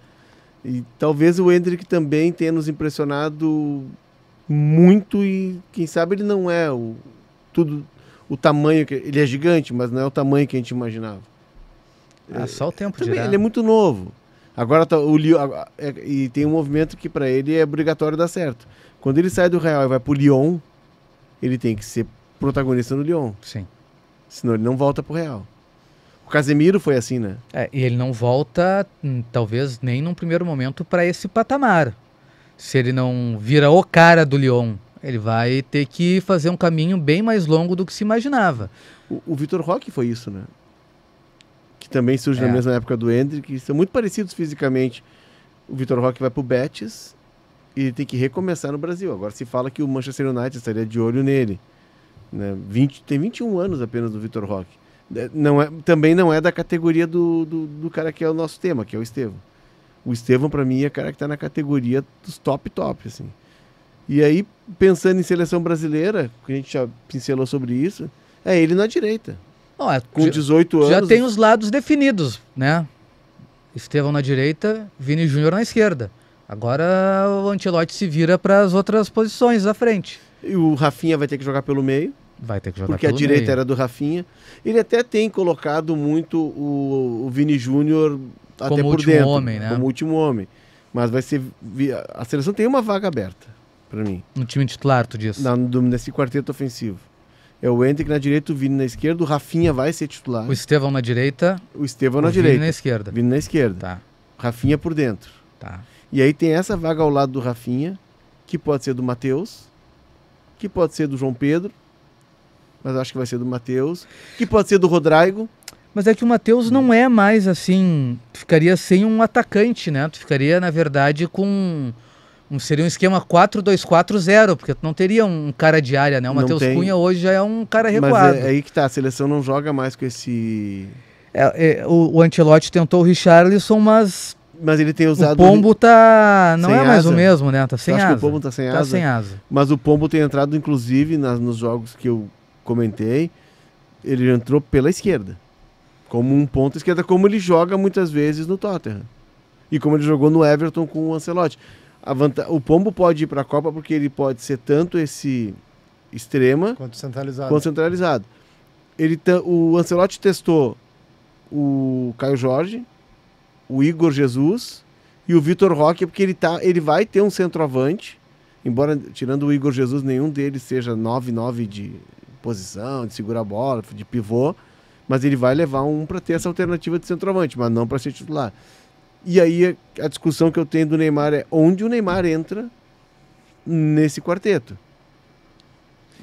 E talvez o Endrick também tenha nos impressionado muito e quem sabe ele não é o tamanho, ele é gigante, mas não é o tamanho que a gente imaginava.
Só o tempo
também,
dirá.
ele é muito novo. Agora o Lyon, e tem um movimento que para ele é obrigatório dar certo. Quando ele sai do Real e vai pro Lyon, ele tem que ser protagonista no Lyon.
Sim.
Senão ele não volta pro Real. O Casemiro foi assim, né?
E ele não volta, talvez nem num primeiro momento, para esse patamar. Se ele não vira o cara do Lyon, ele vai ter que fazer um caminho bem mais longo do que se imaginava.
O Vitor Roque foi isso, né? Que também surge na mesma época do Endrick, são muito parecidos fisicamente. O Vitor Roque vai pro Betis e ele tem que recomeçar no Brasil. Agora se fala que o Manchester United estaria de olho nele. Né? Tem 21 anos apenas do Vitor Roque. Também não é da categoria do cara que é o nosso tema, que é o Estevão. O Estevão, para mim, é o cara que está na categoria dos top, assim. E aí, pensando em seleção brasileira, que a gente já pincelou sobre isso, é ele na direita. Com 18 anos...
Já tem os lados definidos, né? Estevão na direita, Vini Júnior na esquerda. Agora o Ancelotti se vira para as outras posições à frente.
E o Rafinha vai ter que jogar pelo meio.
Vai ter que jogar
porque a direita era do Rafinha. Ele até tem colocado muito o Vini Júnior até por dentro.
Homem, né?
Como último homem. Mas vai ser... A seleção tem uma vaga aberta, para mim.
No time titular, tu diz?
Nesse quarteto ofensivo. É o Endrick na direita, o Vini na esquerda, o Rafinha vai ser titular.
O Estevão na direita.
O Estevão na direita.
Vini na esquerda.
Vini na esquerda.
Tá.
Rafinha por dentro.
Tá.
E aí tem essa vaga ao lado do Rafinha, que pode ser do Matheus, que pode ser do João Pedro, mas acho que vai ser do Matheus, que pode ser do Rodrigo.
Mas é que o Matheus não é mais assim, tu ficaria sem um atacante, né? Tu ficaria, na verdade, com... Seria um esquema 4-2-4-0, porque tu não teria um cara de área, né? O Matheus Cunha hoje já é um cara recuado.
Mas é aí que tá, a seleção não joga mais com esse...
O Ancelotti tentou o Richarlison, mas
ele tem usado...
O Pombo não é mais o mesmo, né? Tá sem asa.
Acho que o Pombo tá sem asa?
Tá sem asa.
Mas o Pombo tem entrado, inclusive, nos jogos que eu comentei, ele entrou pela esquerda. Como um ponto esquerda, como ele joga muitas vezes no Tottenham. E como ele jogou no Everton com o Ancelotti. O Pombo pode ir para a Copa porque ele pode ser tanto esse extrema
Quanto centralizado.
quanto centralizado. O Ancelotti testou o Caio Jorge, o Igor Jesus e o Vitor Roque, porque ele vai ter um centroavante, embora, tirando o Igor Jesus, nenhum deles seja 9-9 de posição, de segurar a bola, de pivô, mas ele vai levar um para ter essa alternativa de centroavante, mas não para ser titular. E aí a discussão que eu tenho do Neymar é onde o Neymar entra nesse quarteto.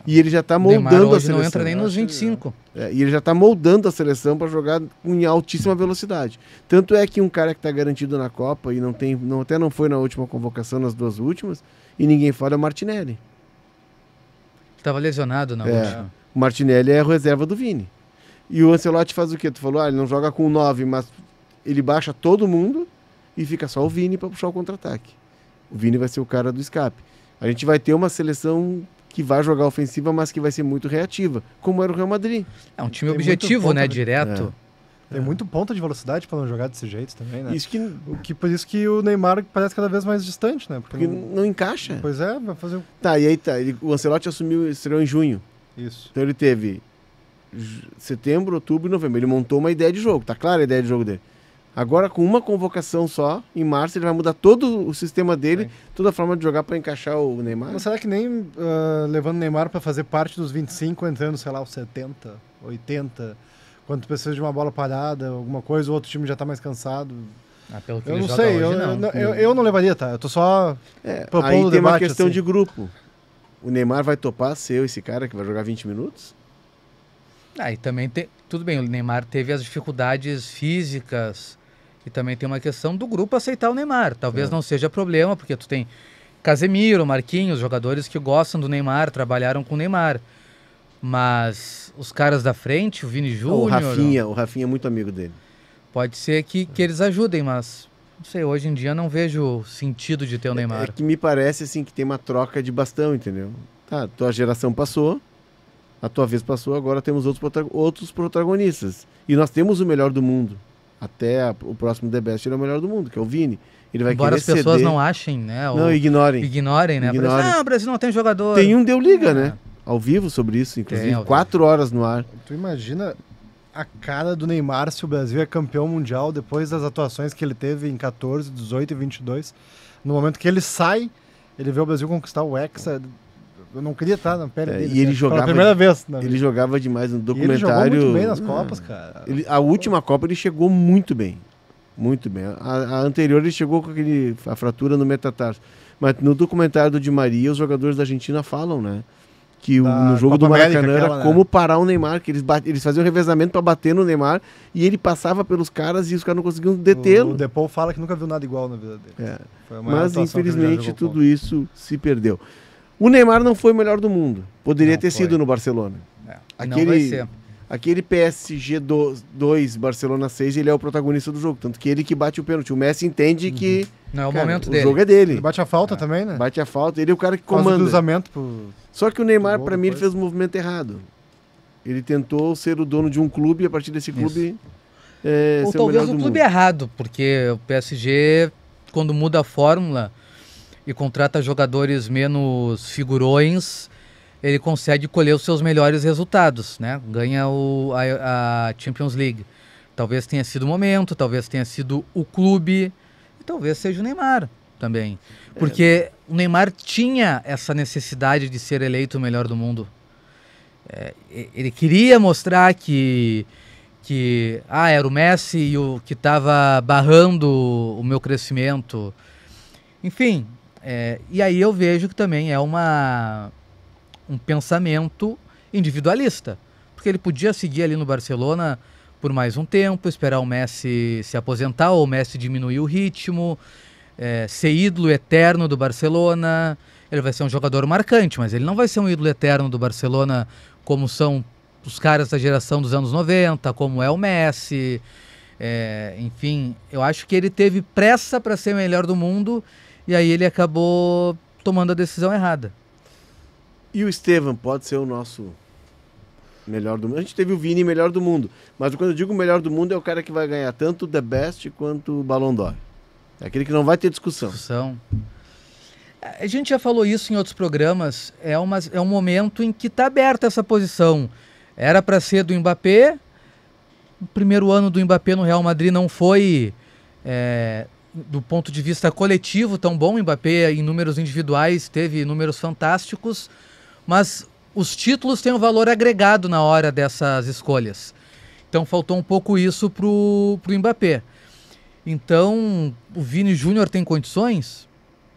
E ele já está moldando
Neymar hoje
a seleção.
não entra nem nos 25.
E ele já está moldando a seleção para jogar em altíssima velocidade. Tanto é que um cara que está garantido na Copa e até não foi na última convocação, nas duas últimas, e ninguém fala, é o Martinelli.
Estava lesionado na última.
O Martinelli é a reserva do Vini. E o Ancelotti faz o quê? Tu falou, ele não joga com 9, mas ele baixa todo mundo e fica só o Vini para puxar o contra-ataque. O Vini vai ser o cara do escape. A gente vai ter uma seleção que vai jogar ofensiva, mas que vai ser muito reativa, como era o Real Madrid.
É um time
Tem
objetivo,
muito
né?
ponto de-
Direto.
Tem muito ponta de velocidade para não jogar desse jeito também, né?
Isso que
Por isso que o Neymar parece cada vez mais distante, né?
porque não encaixa.
Pois é, vai fazer
Tá, e aí tá. O Ancelotti estreou em junho.
isso.
Então ele teve setembro, outubro e novembro. Ele montou uma ideia de jogo. Tá clara a ideia de jogo dele. Agora, com uma convocação só, em março, ele vai mudar todo o sistema dele,
Sim.
toda a forma de jogar para encaixar o Neymar.
Mas será que nem levando o Neymar para fazer parte dos 25, entrando, sei lá, os 70, 80, quando tu precisa de uma bola parada, alguma coisa, o outro time já tá mais cansado?
Pelo que
Eu
ele
não
joga
sei,
hoje,
eu não levaria, tá? Eu tô só propondo
Aí
o
tem uma
debate,
questão
assim.
de grupo. O Neymar vai topar ser esse cara que vai jogar 20 minutos?
E também tem. Tudo bem, o Neymar teve as dificuldades físicas e também tem uma questão do grupo aceitar o Neymar. Talvez não seja problema, porque tu tem Casemiro, Marquinhos, jogadores que gostam do Neymar, trabalharam com o Neymar. Mas os caras da frente, o Vini Júnior,
O Rafinha é muito amigo dele.
pode ser que eles ajudem, mas não sei, hoje em dia não vejo sentido de ter o Neymar.
É que me parece assim que tem uma troca de bastão, entendeu? Tá, tua geração passou, a tua vez passou, agora temos outros protagonistas. E nós temos o melhor do mundo. Até o próximo The Best ele é o melhor do mundo, que é o Vini. Ele vai
Embora
querer
as pessoas
ceder.
não achem, né?
Não,
ou
ignorem.
ignorem, né?
Ignorem.
Parece, o Brasil não tem jogador.
Tem um Deu Liga,
É.
né? Ao vivo sobre isso, inclusive.
Tem, ao vivo.
4 horas no ar.
Tu imagina a cara do Neymar se o Brasil é campeão mundial depois das atuações que ele teve em 14, 18 e 22. No momento que ele sai, ele vê o Brasil conquistar o Hexa. Eu não queria estar na pele dele.
E ele
né?
jogava.
Pela primeira vez.
Ele jogava demais no
E ele jogou
documentário.
muito bem nas Copas, cara.
A última Copa ele chegou muito bem. Muito bem. A anterior ele chegou com a fratura no metatarso. Mas no documentário do Di Maria, os jogadores da Argentina falam, né? Que no jogo
Copa
do Maracanã
América,
era
aquela, né?
como parar o Neymar, que eles faziam revezamento para bater no Neymar e ele passava pelos caras e os caras não conseguiam
O
detê-lo.
Depou fala que nunca viu nada igual na vida dele.
É.
Foi a maior
Mas
atuação que ele já
infelizmente
jogou
tudo isso se perdeu. O Neymar não foi o melhor do mundo. Poderia
Não
ter
foi.
sido no Barcelona.
Não vai ser.
Aquele PSG 2, Barcelona 6, ele é o protagonista do jogo. Tanto que ele que bate o pênalti. O Messi entende que
Não é o
cara,
momento
o
dele.
jogo é
Ele
dele.
bate a falta também, né?
Bate a falta. Ele é o cara que
Faz o
comanda.
cruzamento pro...
Só que o Neymar,
Gol
pra mim, ele
depois.
fez o movimento errado. Ele tentou ser o dono de um clube e a partir desse clube
Ou
ser o melhor
talvez
do
o clube
mundo.
errado, porque o PSG, quando muda a fórmula e contrata jogadores menos figurões, ele consegue colher os seus melhores resultados, né? Ganha a Champions League. Talvez tenha sido o momento, talvez tenha sido o clube, e talvez seja o Neymar também. Porque o Neymar tinha essa necessidade de ser eleito o melhor do mundo. Ele queria mostrar que era o Messi e o que estava barrando o meu crescimento. Enfim, e aí eu vejo que também é um pensamento individualista. Porque ele podia seguir ali no Barcelona por mais um tempo, esperar o Messi se aposentar ou o Messi diminuir o ritmo, ser ídolo eterno do Barcelona. Ele vai ser um jogador marcante, mas ele não vai ser um ídolo eterno do Barcelona como são os caras da geração dos anos 90, como é o Messi. Enfim, eu acho que ele teve pressa para ser o melhor do mundo e aí ele acabou tomando a decisão errada.
E o Estevam pode ser o nosso melhor do mundo. A gente teve o Vini melhor do mundo. Mas quando eu digo melhor do mundo, é o cara que vai ganhar tanto o The Best quanto o Ballon d'Or. É aquele que não vai ter discussão.
A gente já falou isso em outros programas, é um momento em que está aberta essa posição. Era para ser do Mbappé, o primeiro ano do Mbappé no Real Madrid não foi, do ponto de vista coletivo, tão bom. O Mbappé, em números individuais, teve números fantásticos, mas os títulos têm um valor agregado na hora dessas escolhas. Então faltou um pouco isso pro Mbappé. Então, o Vini Júnior tem condições?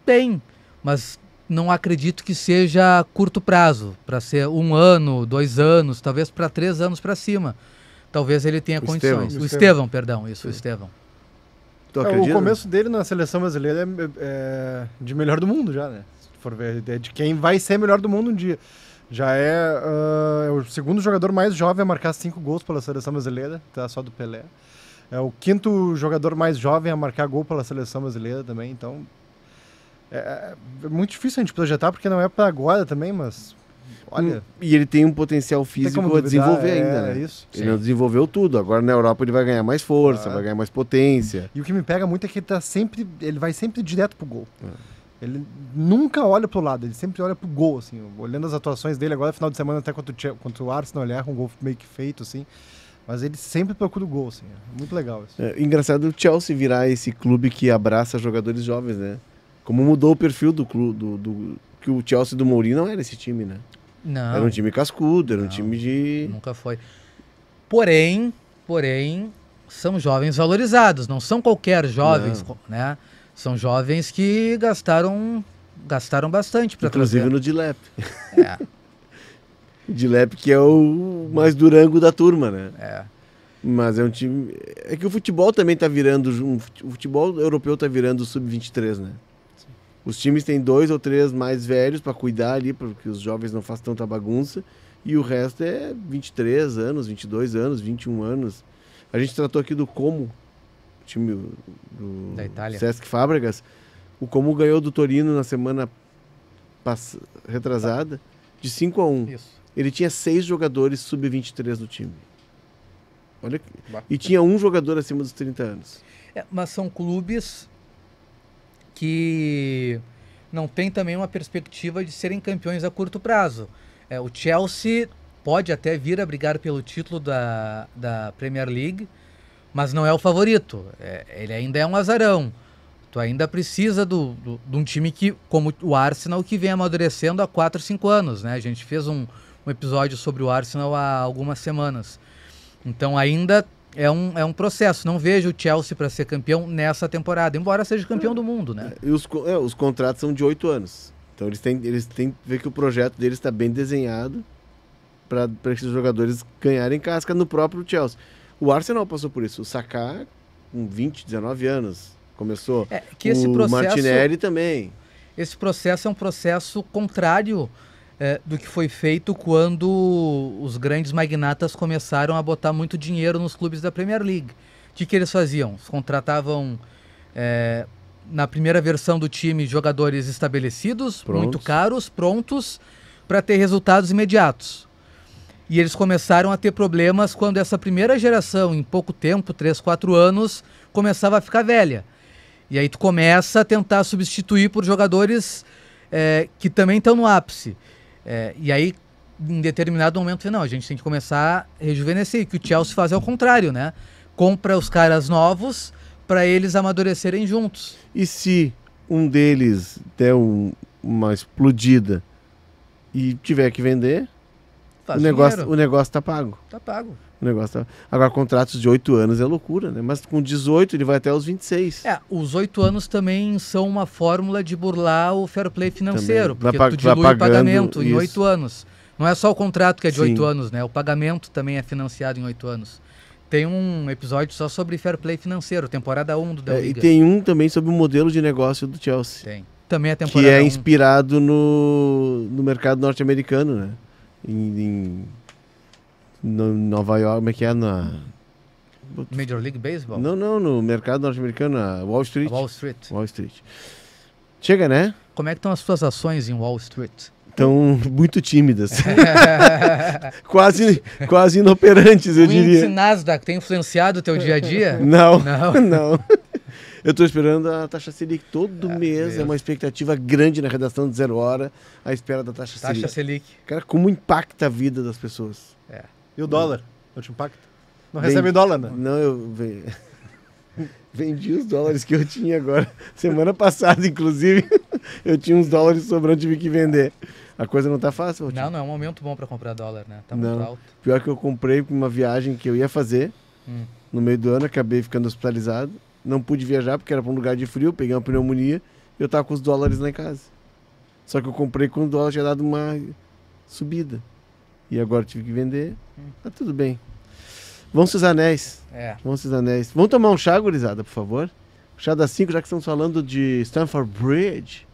Tem, mas não acredito que seja curto prazo, para ser 1 ano, 2 anos, talvez para 3 anos para cima. Talvez ele tenha condições. O Estevão, perdão, isso, o Estevão.
O começo dele na seleção brasileira é de melhor do mundo já, né? Se for ver, é de quem vai ser melhor do mundo um dia. Já é o segundo jogador mais jovem a marcar 5 gols pela seleção brasileira, tá só do Pelé. É o 5º jogador mais jovem a marcar gol pela seleção brasileira também, então é muito difícil a gente projetar, porque não é para agora também, mas olha...
E ele tem um potencial físico a desenvolver ainda, né?
Isso.
Ele não desenvolveu tudo, agora na Europa ele vai ganhar mais força, vai ganhar mais potência.
E o que me pega muito é que ele vai sempre direto pro gol. Ele nunca olha pro lado, ele sempre olha pro gol, assim, olhando as atuações dele agora, final de semana até contra o Arsenal, ele erra um gol meio que feito, assim. Mas ele sempre procura o gol, assim. É muito legal isso.
Engraçado o Chelsea virar esse clube que abraça jogadores jovens, né? Como mudou o perfil do clube, que o Chelsea do Mourinho não era esse time, né?
Não.
Era um time cascudo, era um time de...
Nunca foi. Porém, são jovens valorizados, não são qualquer jovens, né? São jovens que gastaram bastante para trazer.
Inclusive no Dilep. Dilep, que é o mais durango da turma, né? Mas é um time... É que o futebol também tá virando... O futebol europeu tá virando sub-23, né? Sim. Os times têm 2 ou 3 mais velhos para cuidar ali, para que os jovens não façam tanta bagunça. E o resto é 23 anos, 22 anos, 21 anos. A gente tratou aqui do Como, time
da Itália.
Cesc Fábregas. O Como ganhou do Torino na semana retrasada de 5-1.
Isso.
Ele tinha 6 jogadores sub-23 no time. Olha, e tinha 1 jogador acima dos 30 anos.
Mas são clubes que não têm também uma perspectiva de serem campeões a curto prazo. O Chelsea pode até vir a brigar pelo título da Premier League, mas não é o favorito. Ele ainda é um azarão. Tu ainda precisa de um time que, como o Arsenal, que vem amadurecendo há 4, 5 anos, né? A gente fez um episódio sobre o Arsenal há algumas semanas. Então ainda é um processo. Não vejo o Chelsea para ser campeão nessa temporada, embora seja campeão do mundo, né?
E os contratos são de 8 anos. Então eles têm que ver que o projeto deles está bem desenhado para esses jogadores ganharem casca no próprio Chelsea. O Arsenal passou por isso. O Saka, com 20, 19 anos, começou. O Martinelli também.
Esse processo é um processo contrário do que foi feito quando os grandes magnatas começaram a botar muito dinheiro nos clubes da Premier League. O que eles faziam? Eles contratavam, na primeira versão do time, jogadores estabelecidos, muito caros, prontos, para ter resultados imediatos. E eles começaram a ter problemas quando essa primeira geração, em pouco tempo, 3, 4 anos, começava a ficar velha. E aí tu começa a tentar substituir por jogadores que também estão no ápice. E aí, em determinado momento, não, a gente tem que começar a rejuvenescer. O que o Chelsea faz é o contrário, né? Compra os caras novos para eles amadurecerem juntos.
E se um deles der uma explodida e tiver que vender, o negócio tá pago.
Tá pago.
O negócio tá... Agora, contratos de 8 anos é loucura, né? Mas com 18 ele vai até os 26.
Os 8 anos também são uma fórmula de burlar o fair play financeiro,
também.
Porque tu dilui o pagamento
isso.
Em 8 anos. Não é só o contrato que é de 8 anos, né? O pagamento também é financiado em 8 anos. Tem um episódio só sobre fair play financeiro, temporada 1 do Da Liga.
E tem um também sobre o modelo de negócio do Chelsea.
Tem. Também a temporada 1.
Que é inspirado no mercado norte-americano, né? No Nova York, como é que é?
Major League Baseball?
Não, no mercado norte-americano, Wall Street.
Wall Street.
Chega, né?
Como é que estão as suas ações em Wall Street?
Estão muito tímidas. quase inoperantes, eu diria.
O índice Nasdaq tem influenciado o teu dia a dia?
Não. Eu tô esperando a taxa Selic todo mês.
mesmo.
É uma expectativa grande na redação de 0 Hora, a espera da taxa Selic.
Taxa Selic.
Cara, como impacta a vida das pessoas.
E o dólar? Não te impacta? Não
Bem-
recebe dólar, né?
Não, vendi os dólares que eu tinha agora. Semana passada, inclusive, eu tinha uns dólares sobrando, tive que vender. A coisa não tá fácil, Valtinho.
Não é um momento bom para comprar dólar, né? Tá
Não.
muito alto.
Pior que eu comprei com uma viagem que eu ia fazer
Hum.
no meio do ano, acabei ficando hospitalizado. Não pude viajar porque era para um lugar de frio, peguei uma pneumonia e eu tava com os dólares lá em casa. Só que eu comprei quando o dólar tinha dado uma subida. E agora tive que vender. Tá tudo bem. Vamos seus anéis. Vamos seus anéis. Vamos tomar um chá, gurizada, por favor? Chá das 5, já que estamos falando de Stamford Bridge.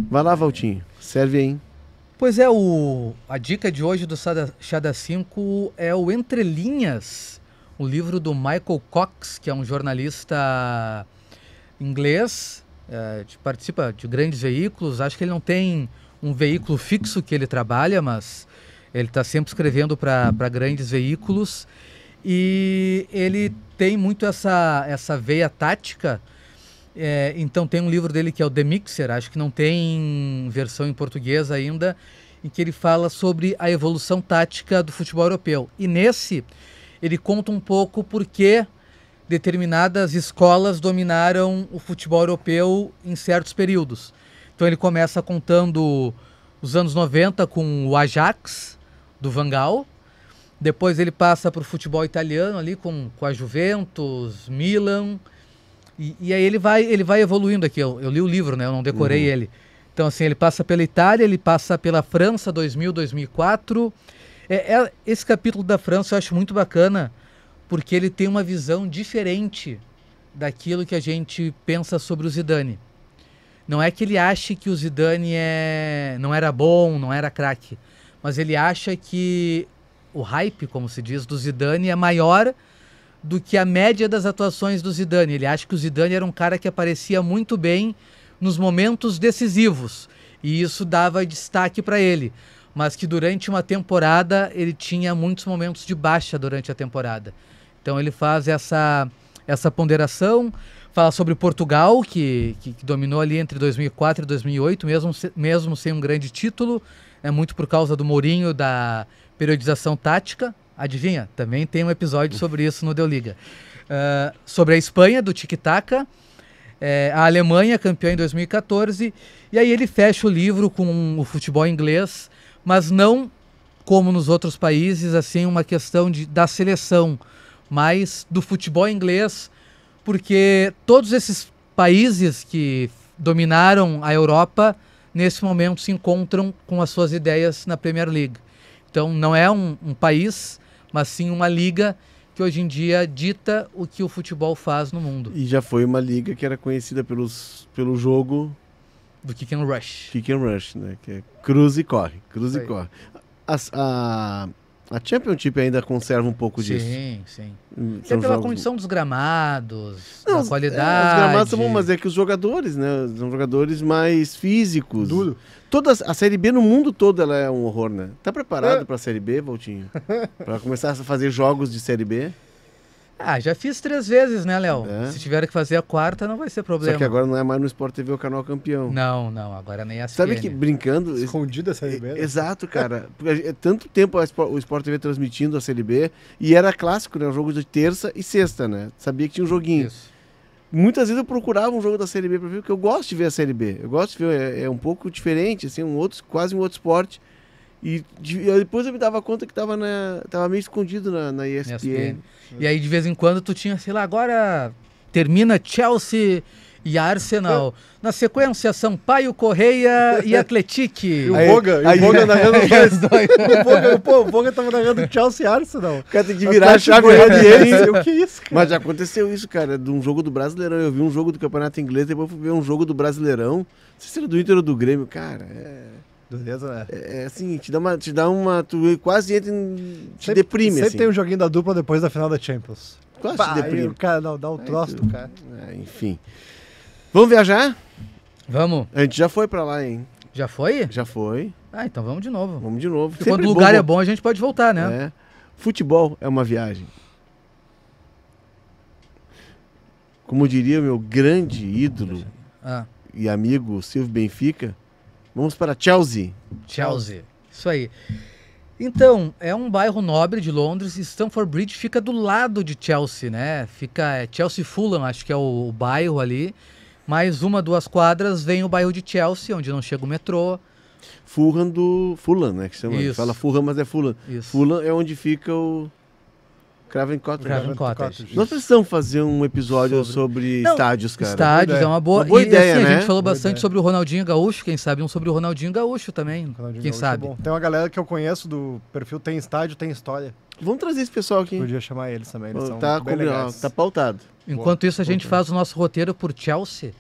Vai lá, Valtinho. Serve aí.
Pois é, a dica de hoje do Chá das 5 é o Entre Linhas, o livro do Michael Cox, que é um jornalista inglês, participa de grandes veículos. Acho que ele não tem um veículo fixo que ele trabalha, mas ele está sempre escrevendo para grandes veículos. E ele tem muito essa veia tática. Então tem um livro dele que é o The Mixer, acho que não tem versão em português ainda, em que ele fala sobre a evolução tática do futebol europeu. E nesse, ele conta um pouco por que determinadas escolas dominaram o futebol europeu em certos períodos. Então ele começa contando os anos 90 com o Ajax, do Van Gaal. Depois ele passa para o futebol italiano ali com a Juventus, Milan. E aí ele vai evoluindo aqui. Eu li o livro, né? Eu não decorei ele. Então, assim, ele passa pela Itália, ele passa pela França, 2000, 2004. Esse capítulo da França eu acho muito bacana, porque ele tem uma visão diferente daquilo que a gente pensa sobre o Zidane. Não é que ele ache que o Zidane não era bom, não era craque, mas ele acha que o hype, como se diz, do Zidane é maior do que a média das atuações do Zidane. Ele acha que o Zidane era um cara que aparecia muito bem nos momentos decisivos, e isso dava destaque para ele, mas que durante uma temporada ele tinha muitos momentos de baixa durante a temporada. Então ele faz essa ponderação, fala sobre Portugal, que dominou ali entre 2004 e 2008, mesmo sem um grande título, muito por causa do Mourinho, da periodização tática. Adivinha? Também tem um episódio sobre isso no Deu Liga. Sobre a Espanha, do Tiki-Taka, a Alemanha, campeã em 2014, e aí ele fecha o livro com o futebol inglês, mas não como nos outros países, assim, uma questão da seleção, mas do futebol inglês, porque todos esses países que dominaram a Europa, nesse momento se encontram com as suas ideias na Premier League. Então não é um país, mas sim uma liga que hoje em dia dita o que o futebol faz no mundo.
E já foi uma liga que era conhecida pelo jogo
do Kick and Rush.
Kick and Rush, né? Que é cruza e corre, cruza e corre. A Championship ainda conserva um pouco disso.
Sim, sim. É pela condição dos gramados, da qualidade.
Os gramados são bons, mas é que os jogadores, né? São jogadores mais físicos. Duro. A Série B no mundo todo ela é um horror, né? Tá preparado pra Série B, Valtinho? Pra começar a fazer jogos de Série B?
Já fiz 3 vezes, né, Léo? Se tiver que fazer a 4ª, não vai ser problema.
Só que agora não é mais no Sport TV o canal campeão.
Não, agora nem a ESPN.
Sabe que, brincando...
Escondida a Série B.
Exato, cara. Porque tanto tempo o Sport TV transmitindo a Série B, e era clássico, né? O jogo de terça e sexta, né? Sabia que tinha um joguinho. Isso. Muitas vezes eu procurava um jogo da Série B pra ver, porque eu gosto de ver a Série B. Eu gosto de ver, é um pouco diferente, assim, quase um outro esporte. E depois eu me dava conta que tava meio escondido na ESPN.
E aí de vez em quando tu tinha, sei lá, agora termina Chelsea e Arsenal. Na sequência, Sampaio Correia e Atlético.
E o Boga narrando os dois. O Boga tava narrando Chelsea e Arsenal.
O cara tem que virar a chave
goianiense. O que é isso, cara?
Mas já aconteceu isso, cara, de um jogo do Brasileirão. Eu vi um jogo do Campeonato Inglês, depois fui ver um jogo do Brasileirão. Não sei se era do Inter ou do Grêmio, cara.
Beleza, né?
É assim, te dá uma tu quase entra te deprime,
sempre
assim.
Tem um joguinho da dupla depois da final da Champions.
Quase te deprime.
O cara dá o troço do cara.
Enfim. Vamos viajar?
Vamos.
A gente já foi pra lá, hein?
Já foi?
Já foi.
Então vamos de novo.
Vamos de novo.
Porque quando o lugar é bom, a gente pode voltar, né?
Futebol é uma viagem. como diria meu grande ídolo
Ah,
e amigo Silvio Benfica, vamos para Chelsea.
Chelsea. Isso aí. Então, é um bairro nobre de Londres e Stamford Bridge fica do lado de Chelsea, né? Fica Chelsea Fulham, acho que é o bairro ali. Mais 2 quadras vem o bairro de Chelsea, onde não chega o metrô.
Fulham, né? Que chama.
Isso.
Fala Fulham, mas é Fulham.
Isso.
Fulham é onde fica o Craven Cottage.
Craven Cottage.
Nós precisamos fazer um episódio sobre
Não,
estádios, cara.
Estádios é uma boa,
Uma boa
e,
ideia,
assim,
né?
A gente falou
Boa
bastante
ideia.
sobre o Ronaldinho Gaúcho, quem sabe um sobre o Ronaldinho Gaúcho também.
Ronaldinho
Quem
Gaúcho
sabe?
é bom. Tem uma galera que eu conheço do perfil Tem Estádio, Tem História.
Vamos trazer esse pessoal aqui.
Podia chamar eles também, eles são
Tá,
bem legais.
tá pautado.
Enquanto isso, a gente faz o nosso roteiro por Chelsea,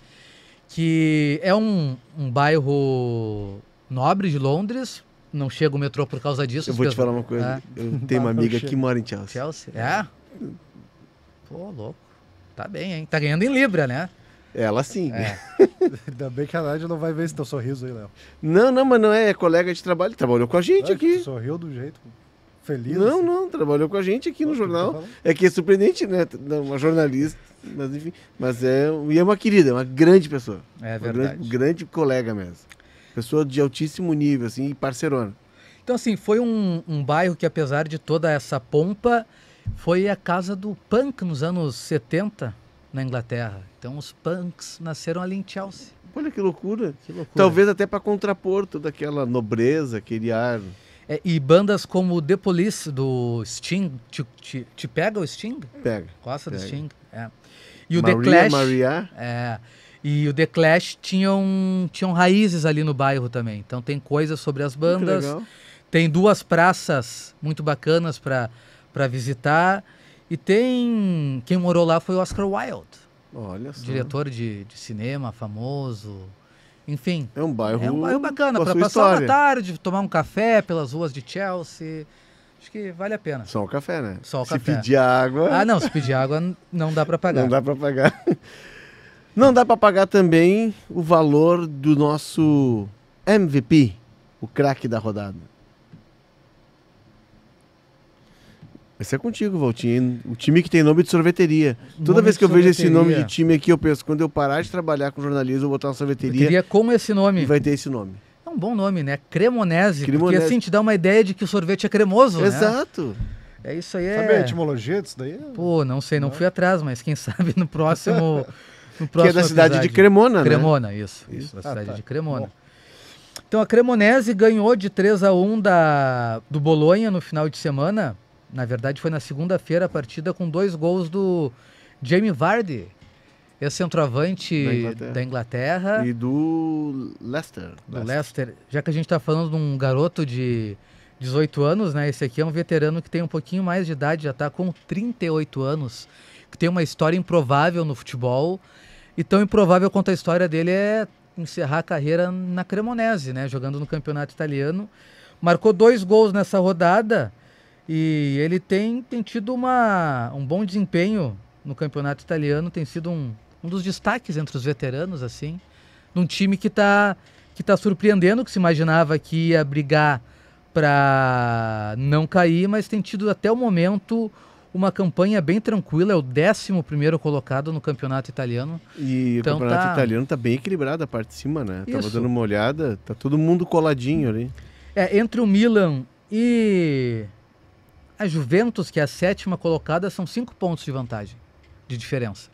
que é um bairro nobre de Londres. Não chega o metrô por causa disso.
Eu vou te falar uma coisa. Eu tenho uma
Não
amiga
chega.
que mora em Chelsea.
Chelsea? É? Pô, louco. Tá bem, hein? Tá ganhando em Libra, né?
Ela sim.
É.
Ainda bem que a Nádia não vai ver esse teu sorriso aí, Léo.
Não, mas não é colega de trabalho. Trabalhou com a gente
Ah,
aqui.
tu sorriu do jeito feliz.
Não,
assim.
não, trabalhou com a gente aqui no
Pô, tu tá
jornal.
falando?
É que é surpreendente, né? Uma jornalista, mas enfim. Mas e é uma querida, uma grande pessoa.
É
Uma
verdade.
grande colega mesmo. Pessoa de altíssimo nível, assim, e parceirona.
Então, assim, foi um bairro que, apesar de toda essa pompa, foi a casa do punk nos anos 70 na Inglaterra. Então, os punks nasceram ali em Chelsea.
Olha que loucura.
Que loucura.
Talvez até para contrapor toda aquela nobreza, aquele ar.
E bandas como The Police, do Sting, te pega o Sting?
Pega.
Gosta do
Pega.
Sting? É. E o The Clash... É, e o The Clash tinham raízes ali no bairro também. Então tem coisas sobre as
Que
bandas.
legal.
Tem 2 praças muito bacanas para visitar. E tem... Quem morou lá foi o Oscar Wilde,
Olha só.
diretor de cinema famoso. Enfim,
É um bairro.
é um bairro bacana
com a
para
sua
passar uma
história.
tarde, tomar um café pelas ruas de Chelsea. Acho que vale a pena.
Só o café, né?
Só o
Se
café.
pedir água,
Ah, não, se pedir água não dá para pagar.
não dá para pagar. Não dá para pagar também o valor do nosso MVP, o craque da rodada. Esse é contigo, Valtinho. O time que tem nome de sorveteria. Toda
Nome
vez
de
que eu vejo esse
sorveteria.
nome de time aqui, eu penso, quando eu parar de trabalhar com jornalismo, eu vou botar uma
Eu
sorveteria
queria como esse nome.
e vai ter esse nome.
É um bom nome, né? Cremonese. Porque
Cremonese.
assim te dá uma ideia de que o sorvete é cremoso, né?
Exato.
É isso aí.
Sabe a etimologia disso daí?
Pô, não sei, não fui atrás, mas quem sabe no próximo. No
Que
próximo
é da cidade de
episódio.
Cremona, né?
Cremona, isso. Da
Ah,
cidade
tá.
de Cremona.
Bom.
Então a Cremonese ganhou de 3-1 do Bolonha no final de semana. Na verdade, foi na segunda-feira a partida com 2 gols do Jamie Vardy, esse centroavante da Inglaterra.
E do Leicester.
Do Leicester. Já que a gente está falando de um garoto de 18 anos, né? Esse aqui é um veterano que tem um pouquinho mais de idade, já está com 38 anos, que tem uma história improvável no futebol. E tão improvável quanto a história dele é encerrar a carreira na Cremonese, né? Jogando no campeonato italiano. Marcou 2 gols nessa rodada e ele tem tido um bom desempenho no campeonato italiano, tem sido um dos destaques entre os veteranos, assim, num time que tá surpreendendo, que se imaginava que ia brigar para não cair, mas tem tido até o momento uma campanha bem tranquila, é o 11º colocado no campeonato italiano.
E
Então
o campeonato
tá-
italiano tá bem equilibrado a parte de cima, né? Tava
Isso.
dando uma olhada, tá todo mundo coladinho ali.
Entre o Milan e a Juventus, que é a 7ª colocada, são 5 pontos de vantagem, de diferença.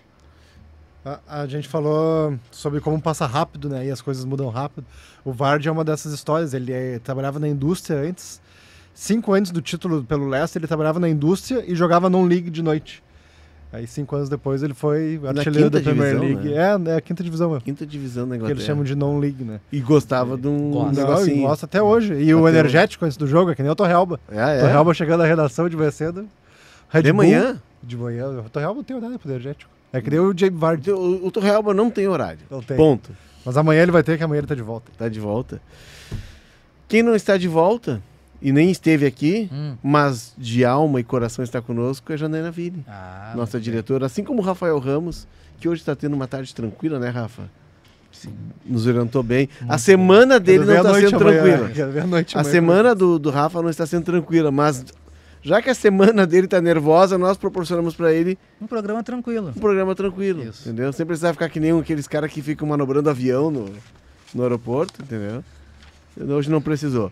A gente falou sobre como passa rápido, né? E as coisas mudam rápido. O Vardy é uma dessas histórias. Ele trabalhava na indústria antes. 5 antes do título pelo Leicester, ele trabalhava na indústria e jogava non-league de noite. Aí 5 anos depois ele foi artilheiro da
quinta
Premier
divisão,
League.
né?
É a quinta divisão, meu.
Quinta divisão da
Que
Inglaterra.
eles chamam de non-league, né?
E gostava de um
Gosta.
Não,
negocinho.
e gosta até hoje. E o
Até
energético antes do jogo, é que nem o Torrealba.
É,
O Torrealba chegando à redação de manhã cedo. Red
De
Bull,
manhã?
De manhã. O Torrealba não tem horário pro energético. É que nem o Jamie Vardy.
O Torrealba não tem horário.
Não tem.
Ponto.
Mas amanhã ele vai ter, que amanhã ele tá de volta.
Tá de volta. Quem não está de volta e nem esteve aqui, mas de alma e coração está conosco, é a Janaina Ville, nossa diretora. Assim como o Rafael Ramos, que hoje está tendo uma tarde tranquila, né, Rafa?
Sim.
Nos orientou bem. A semana dele não está sendo tranquila.
Quero ver a noite
A
amanhã.
semana do Rafa não está sendo tranquila, mas Já que a semana dele tá nervosa, nós proporcionamos pra ele
Um programa tranquilo.
um programa tranquilo,
Isso.
entendeu? Sem precisar ficar que nem aqueles caras que ficam manobrando avião no aeroporto, entendeu? Hoje não precisou.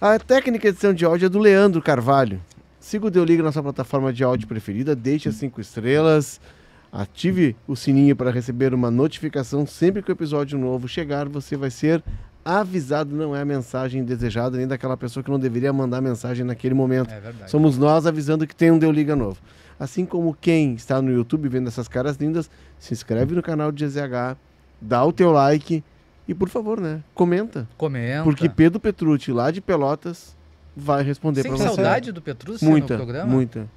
A técnica de edição de áudio é do Leandro Carvalho. Siga o Deu Liga na sua plataforma de áudio preferida, deixe as 5 estrelas, ative o sininho para receber uma notificação sempre que o episódio novo chegar, você vai ser avisado, não é a mensagem desejada nem daquela pessoa que não deveria mandar mensagem naquele momento.
É verdade.
Somos nós avisando que tem um Deu Liga novo. Assim como quem está no YouTube vendo essas caras lindas, se inscreve no canal de GZH, dá o teu like e, por favor, né, comenta.
Comenta.
Porque Pedro Petrucci, lá de Pelotas, vai responder para
Sente
você.
saudade do Petrucci
Muita,
no programa?
muita.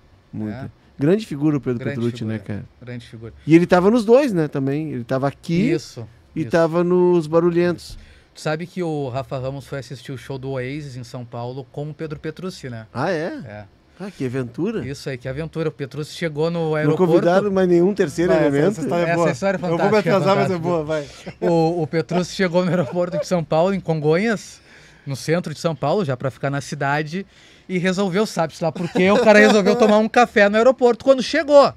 É.
Grande figura o Pedro
Grande
Petrucci,
figura.
né, cara?
Grande figura.
E ele tava nos dois, né, também. Ele tava aqui
Isso.
e
isso.
tava nos Barulhentos.
Tu sabe que o Rafa Ramos foi assistir o show do Oasis em São Paulo com o Pedro Petrucci, né?
Ah, é?
É.
Ah, que aventura.
Isso aí, que aventura. O Petrucci chegou no
Não
aeroporto.
convidaram mais nenhum terceiro elemento.
Essa história é
Essa
boa.
história é
Eu vou me
fantástica,
atrasar, mas é
fantástica.
boa, vai.
O Petrucci chegou no aeroporto de São Paulo, em Congonhas, no centro de São Paulo, já pra ficar na cidade, e resolveu, sabe-se lá por quê, o cara resolveu tomar um café no aeroporto quando chegou.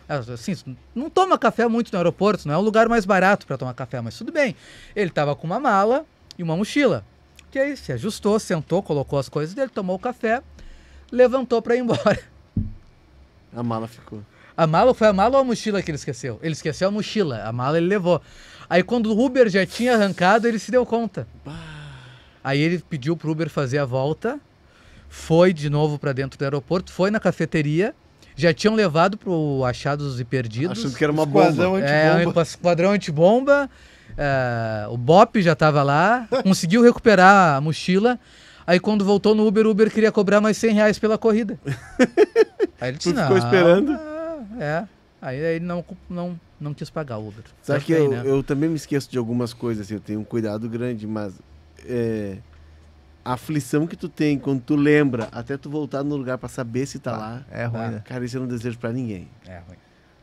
Assim, não toma café muito no aeroporto, não é o lugar mais barato pra tomar café, mas tudo bem. Ele tava com uma mala e uma mochila. Que aí se ajustou, sentou, colocou as coisas dele, tomou o café, levantou pra ir embora.
A mala ficou.
Foi a mala ou a mochila que ele esqueceu? Ele esqueceu a mochila, a mala ele levou. Aí quando o Uber já tinha arrancado, ele se deu conta. Aí ele pediu pro Uber fazer a volta, foi de novo pra dentro do aeroporto, foi na cafeteria, já tinham levado pro Achados e Perdidos.
Achando que era uma
Esquadrão
bomba.
antibomba.
Esquadrão antibomba, o Bop já tava lá, conseguiu recuperar a mochila. Aí quando voltou no Uber, o Uber queria cobrar mais R$100 pela corrida. Aí ele disse,
Tu ficou esperando?
Aí ele não quis pagar o Uber.
Sabe
Mas
que
bem,
eu,
né?
eu também me esqueço de algumas coisas, assim, eu tenho um cuidado grande, mas a aflição que tu tem quando tu lembra, até tu voltar no lugar pra saber se tá lá,
É ruim, né?
cara, isso eu não desejo pra ninguém.
É ruim.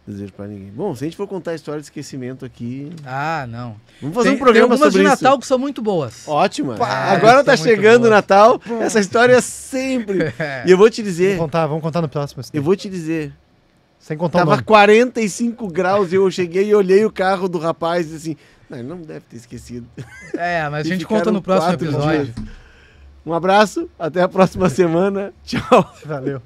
Desejo pra ninguém. Bom, se a gente for contar a história de esquecimento aqui,
Ah, não.
vamos fazer
Tem
um programa
algumas
sobre
de
isso.
Natal que são muito boas.
Ótima.
Pá,
Agora
isso
tá
é muito
chegando o
boa.
Natal, essa história é sempre. E eu vou te dizer,
Vamos contar no próximo.
eu vou te dizer,
Sem contar o
tava
nome.
45 graus e eu cheguei e olhei o carro do rapaz e disse assim, não, ele não deve ter esquecido.
Mas a
E
gente conta
ficaram
no próximo
4
episódio.
dias. Um abraço, até a próxima semana. Tchau.
Valeu.